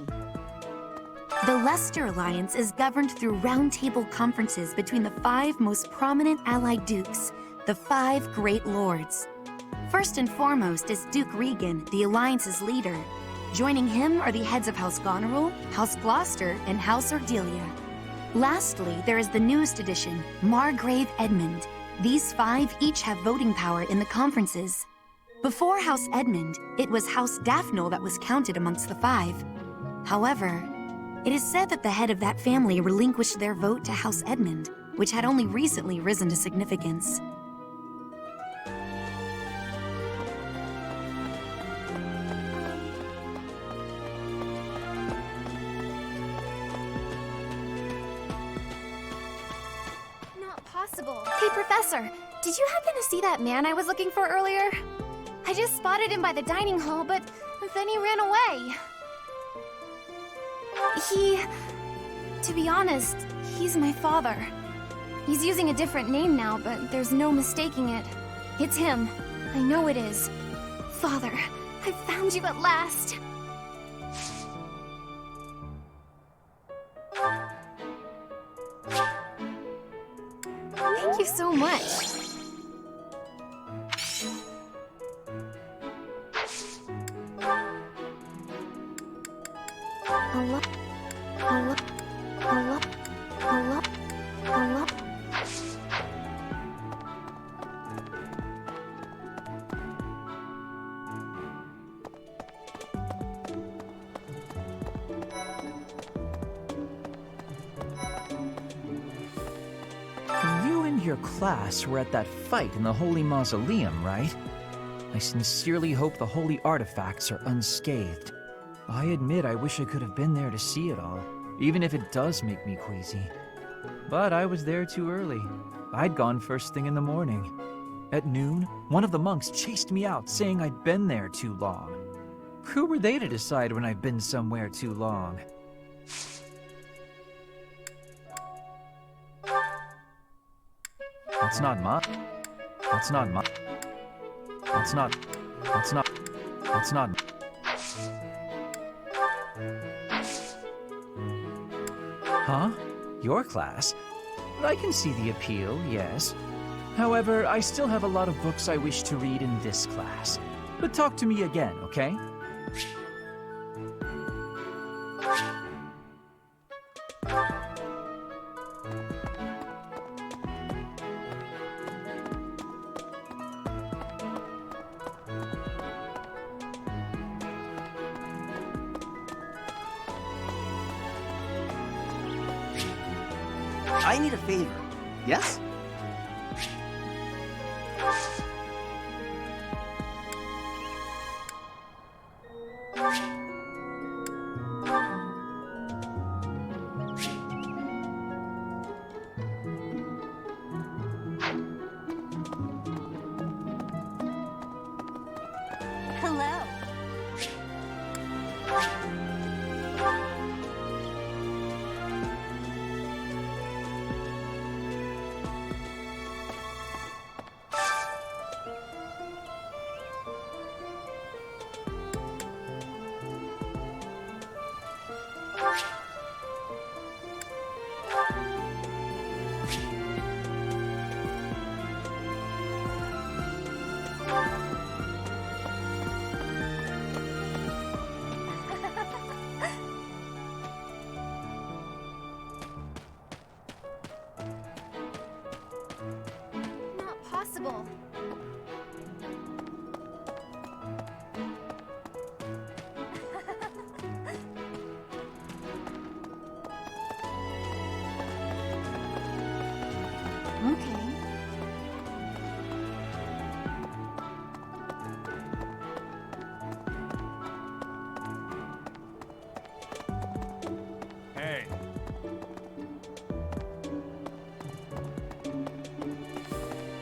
The Leicester Alliance is governed through roundtable conferences between the 5 most prominent allied dukes, the 5 Great Lords. First and foremost is Duke Regan, the Alliance's leader. Joining him are the heads of House Goneril, House Gloucester, and House Ordelia. Lastly, there is the newest addition, Margrave Edmund. These 5 each have voting power in the conferences. Before House Edmund, it was House Daphne that was counted amongst the 5. However, it is said that the head of that family relinquished their vote to House Edmund, which had only recently risen to significance. Not possible. Hey, Professor, did you happen to see that man I was looking for earlier? I just spotted him by the dining hall, but then he ran away. To be honest, he's my father. He's using a different name now, but there's no mistaking it. It's him. I know it is. Father, I found you at last. Thank you so much. You and your class were at that fight in the Holy Mausoleum, right? I sincerely hope the holy artifacts are unscathed. I admit I wish I could have been there to see it all, even if it does make me queasy. But I was there too early. I'd gone first thing in the morning. At noon, one of the monks chased me out, saying I'd been there too long. Who were they to decide when I've been somewhere too long? That's not my... That's not my... That's not... That's not... That's not... Huh? Your class? I can see the appeal, yes. However, I still have a lot of books I wish to read in this class. But talk to me again, okay? I need a favor. Yes? Hello. Not possible. Okay. Hey.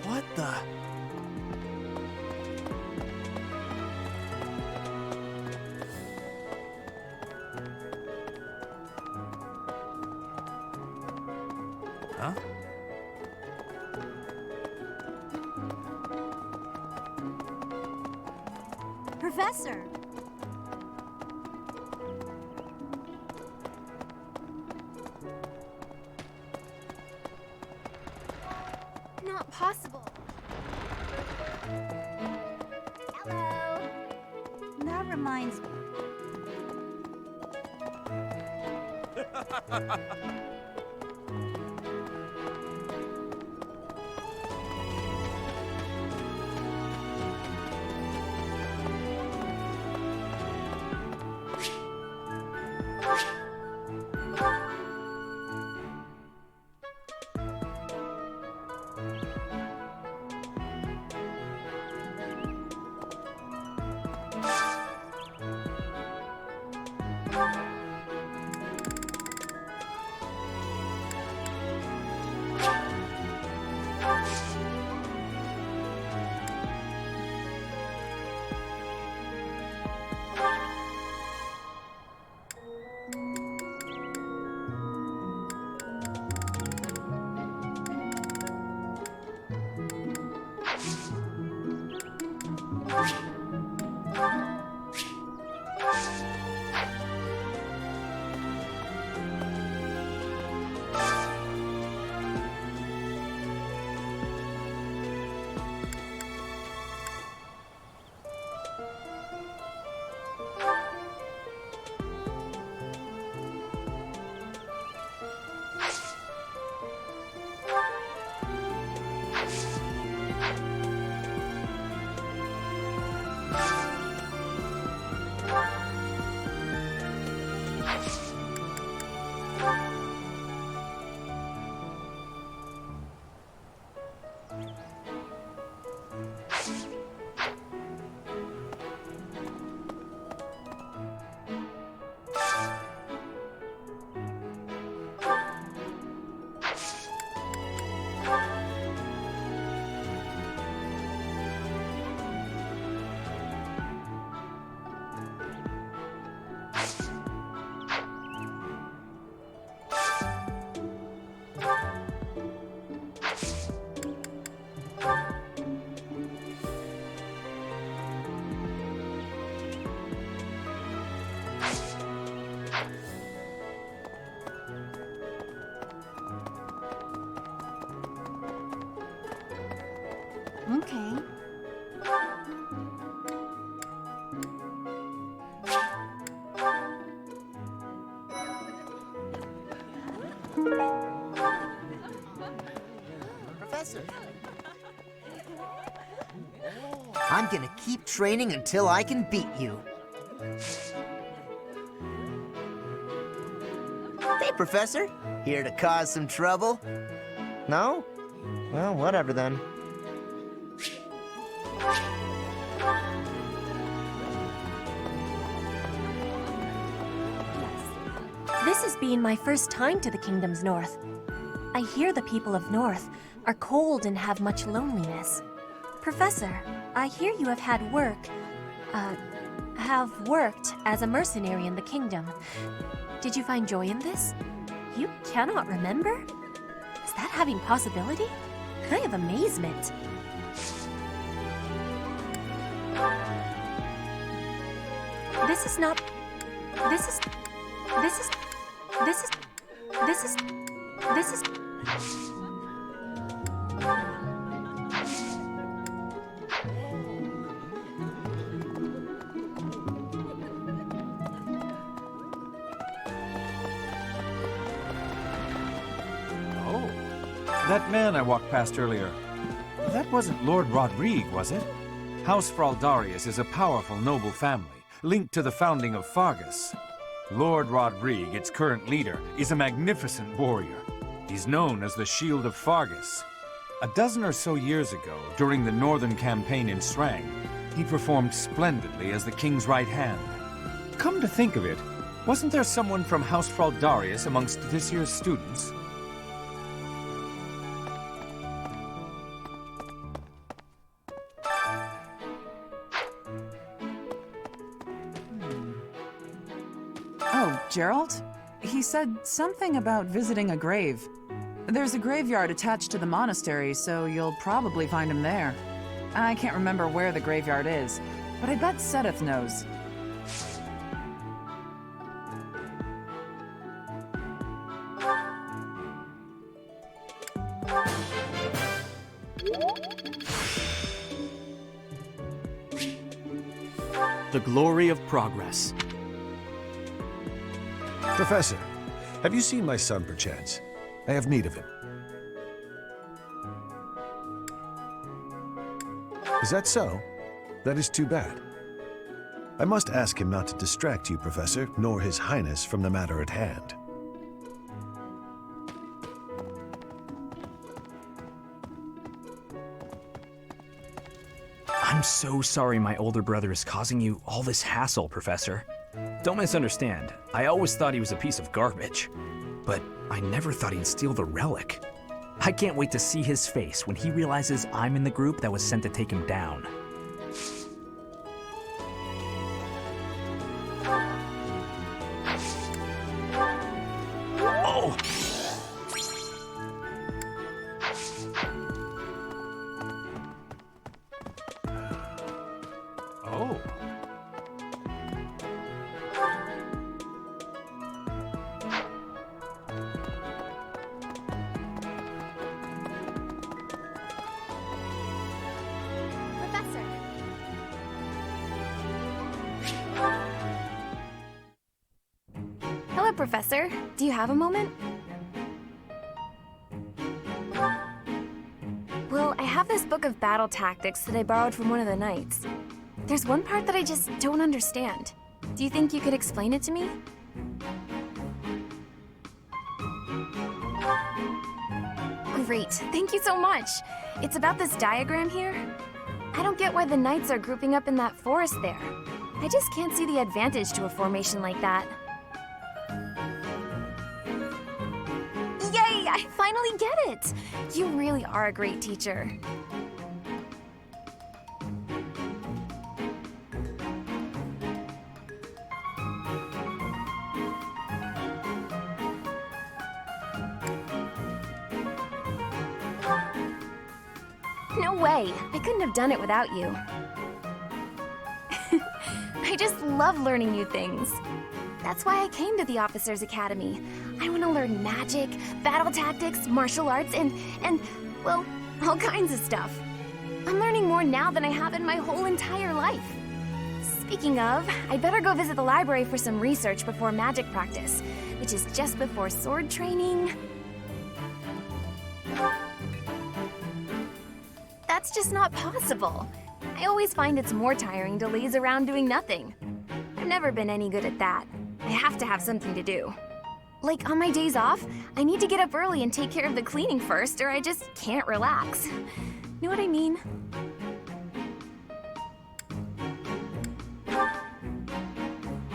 What the? Huh? Professor! Not possible. Hello. That reminds me. Okay. Professor. I'm gonna keep training until I can beat you. Hey, Professor. Here to cause some trouble? No? Well, whatever then. This has been my first time to the Kingdom's North. I hear the people of North are cold and have much loneliness. Professor, I hear you have worked as a mercenary in the Kingdom. Did you find joy in this? You cannot remember? Is that having possibility? I have amazement. This is not... This is... Oh, that man I walked past earlier. That wasn't Lord Rodrigue, was it? House Fraldarius is a powerful noble family, linked to the founding of Fargus. Lord Rodrigue, its current leader, is a magnificent warrior. He's known as the Shield of Fargus. A dozen or so years ago, during the northern campaign in Srang, he performed splendidly as the king's right hand. Come to think of it, wasn't there someone from House Fraldarius amongst this year's students? Oh, Gerald? He said something about visiting a grave. There's a graveyard attached to the monastery, so you'll probably find him there. I can't remember where the graveyard is, but I bet Sedith knows. The glory of progress. Professor, have you seen my son perchance? I have need of him. Is that so? That is too bad. I must ask him not to distract you, Professor, nor His Highness from the matter at hand. I'm so sorry my older brother is causing you all this hassle, Professor. Don't misunderstand. I always thought he was a piece of garbage. But I never thought he'd steal the relic. I can't wait to see his face when he realizes I'm in the group that was sent to take him down. Oh! Oh. Professor. Hello, Professor. Do you have a moment? Well, I have this book of battle tactics that I borrowed from one of the knights. There's one part that I just don't understand. Do you think you could explain it to me? Great, thank you so much. It's about this diagram here. I don't get why the knights are grouping up in that forest there. I just can't see the advantage to a formation like that. Yay, I finally get it! You really are a great teacher. No way! I couldn't have done it without you. I just love learning new things. That's why I came to the Officers Academy. I want to learn magic, battle tactics, martial arts, and, well, all kinds of stuff. I'm learning more now than I have in my whole entire life. Speaking of, I better go visit the library for some research before magic practice, which is just before sword training. That's just not possible. I always find it's more tiring to laze around doing nothing. I've never been any good at that. I have to have something to do. Like, on my days off, I need to get up early and take care of the cleaning first, or I just can't relax. Know what I mean?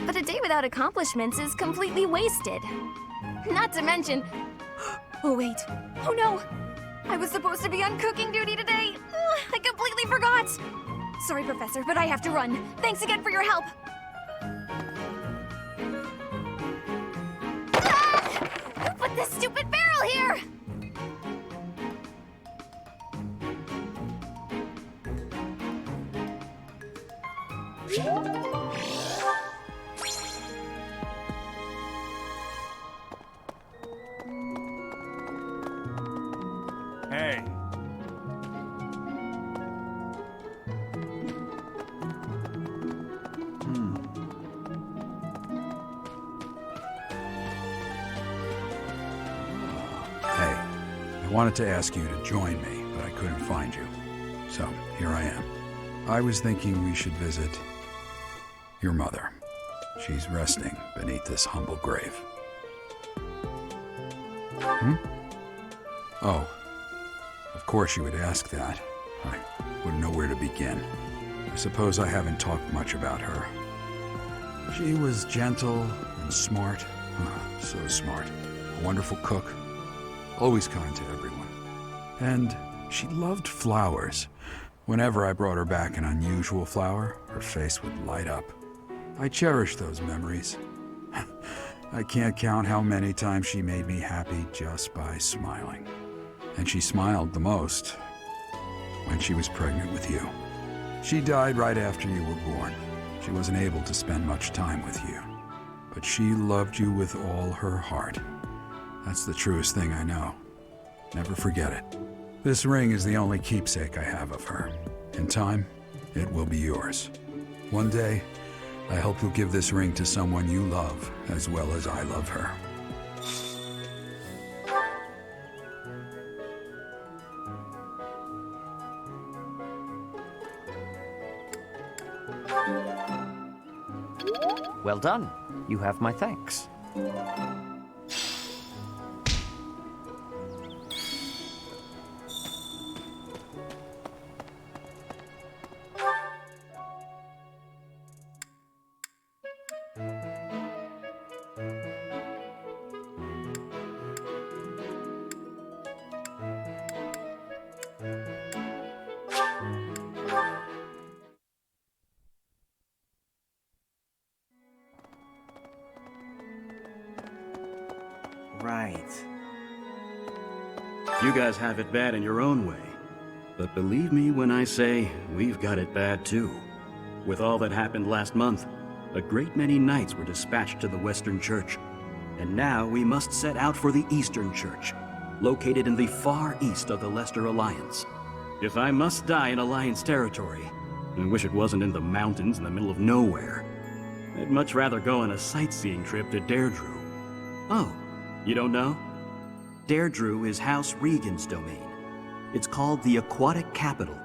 But a day without accomplishments is completely wasted. Not to mention... Oh, wait. Oh, no! I was supposed to be on cooking duty today! I completely forgot! Sorry, Professor, but I have to run. Thanks again for your help! Ah! Who put this stupid barrel here? Hey. Hey, I wanted to ask you to join me, but I couldn't find you. So, here I am. I was thinking we should visit your mother. She's resting beneath this humble grave. Hmm? Oh, of course you would ask that. I wouldn't know where to begin. I suppose I haven't talked much about her. She was gentle and smart. So smart. A wonderful cook. Always kind to everyone. And she loved flowers. Whenever I brought her back an unusual flower, her face would light up. I cherish those memories. I can't count how many times she made me happy just by smiling. And she smiled the most when she was pregnant with you. She died right after you were born. She wasn't able to spend much time with you. But she loved you with all her heart. That's the truest thing I know. Never forget it. This ring is the only keepsake I have of her. In time, it will be yours. One day, I hope you'll give this ring to someone you love as well as I love her. Well done. You have my thanks. Right. You guys have it bad in your own way. But believe me when I say we've got it bad too. With all that happened last month, a great many knights were dispatched to the Western Church. And now we must set out for the Eastern Church, located in the far east of the Leicester Alliance. If I must die in Alliance territory, I wish it wasn't in the mountains in the middle of nowhere. I'd much rather go on a sightseeing trip to Jrpg. Oh, you don't know? Jrpg is House Regan's domain. It's called the Aquatic Capital.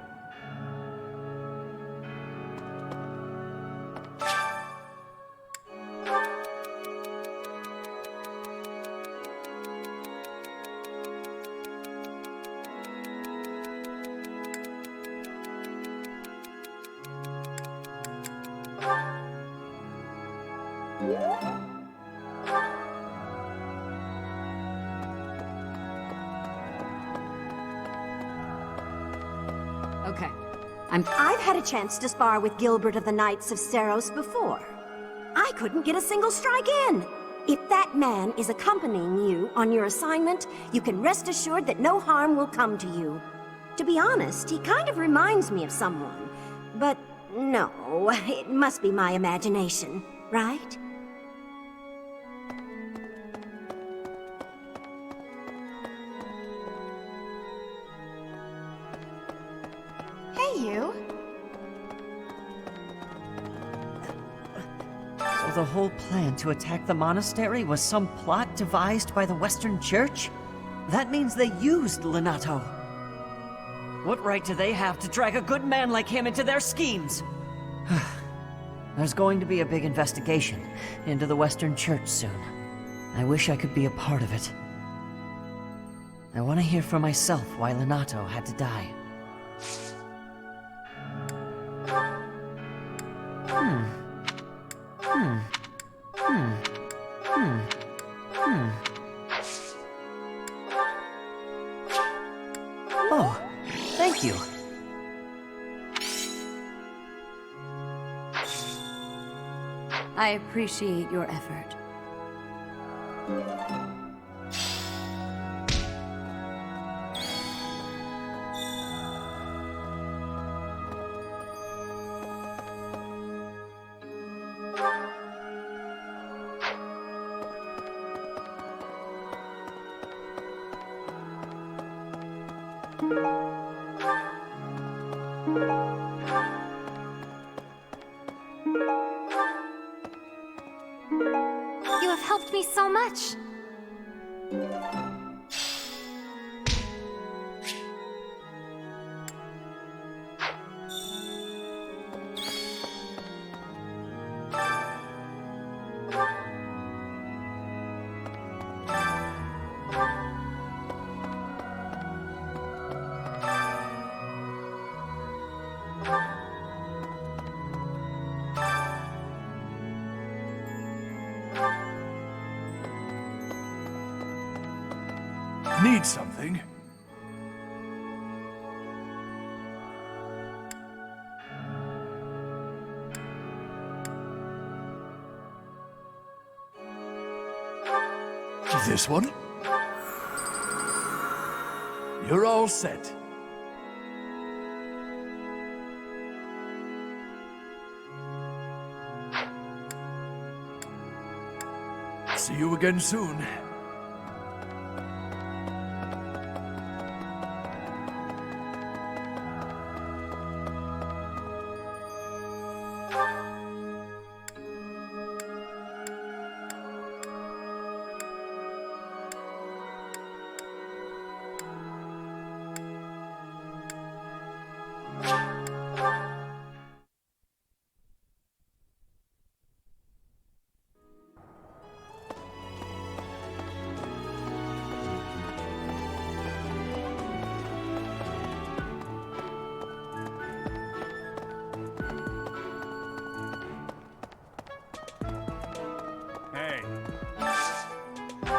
Okay. I've had a chance to spar with Gilbert of the Knights of Saros before. I couldn't get a single strike in. If that man is accompanying you on your assignment, you can rest assured that no harm will come to you. To be honest, he kind of reminds me of someone. But no, it must be my imagination, right? Hey, you. So the whole plan to attack the monastery was some plot devised by the Western Church? That means they used Lenato. What right do they have to drag a good man like him into their schemes? There's going to be a big investigation into the Western Church soon. I wish I could be a part of it. I want to hear for myself why Lenato had to die. Oh, thank you. I appreciate your effort. You have helped me so much. Need something? This one? You're all set. you again soon.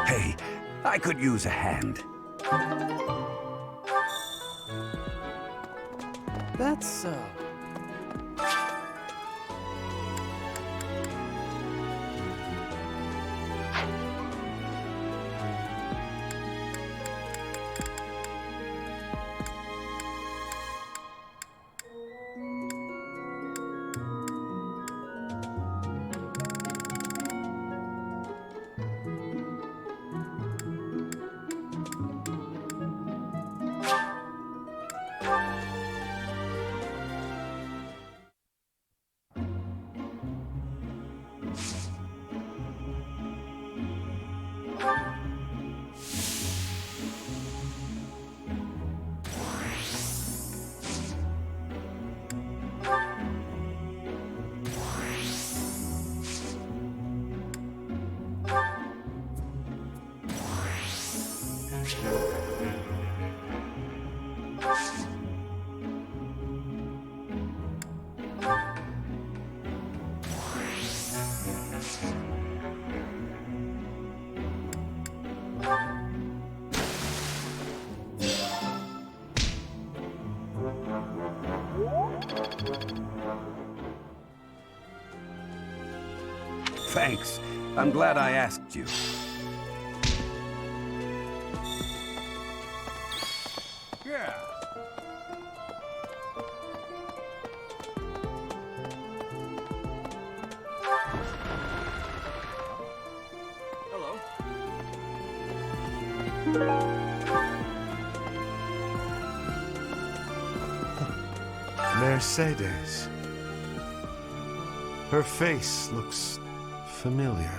Hey, I could use a hand. That's so. Thanks. I'm glad I asked you. Yeah. Hello. Mercedes. Her face looks familiar.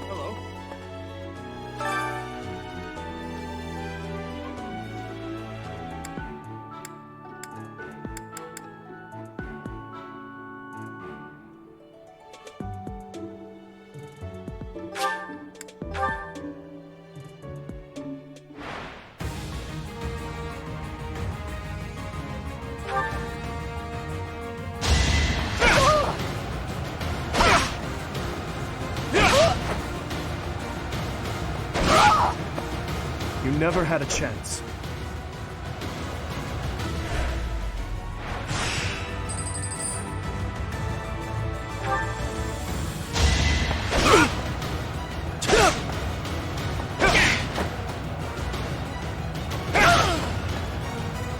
Hello. You never had a chance.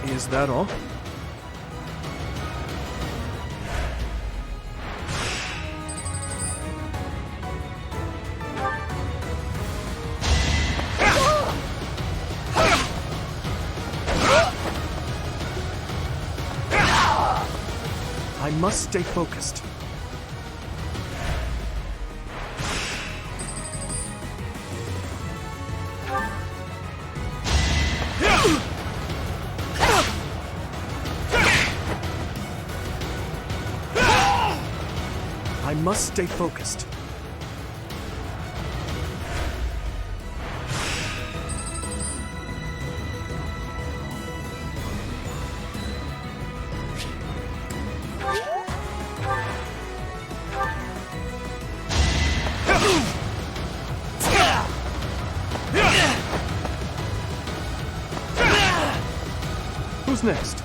Is that all? I must stay focused. I must stay focused. Who's next?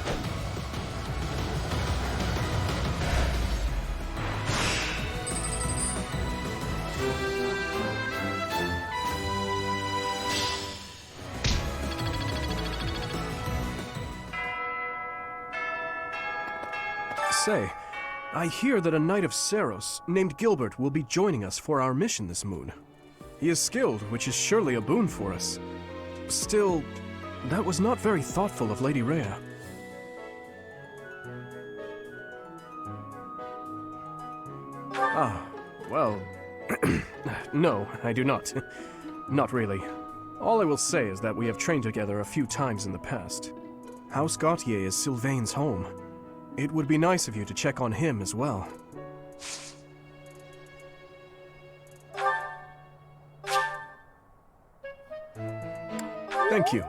say, I hear that a knight of Seros named Gilbert will be joining us for our mission this moon. He is skilled, which is surely a boon for us. Still, that was not very thoughtful of Lady Rhea. Well, no, I do not. Not really. All I will say is that we have trained together a few times in the past. House Gautier is Sylvain's home. It would be nice of you to check on him as well. Thank you.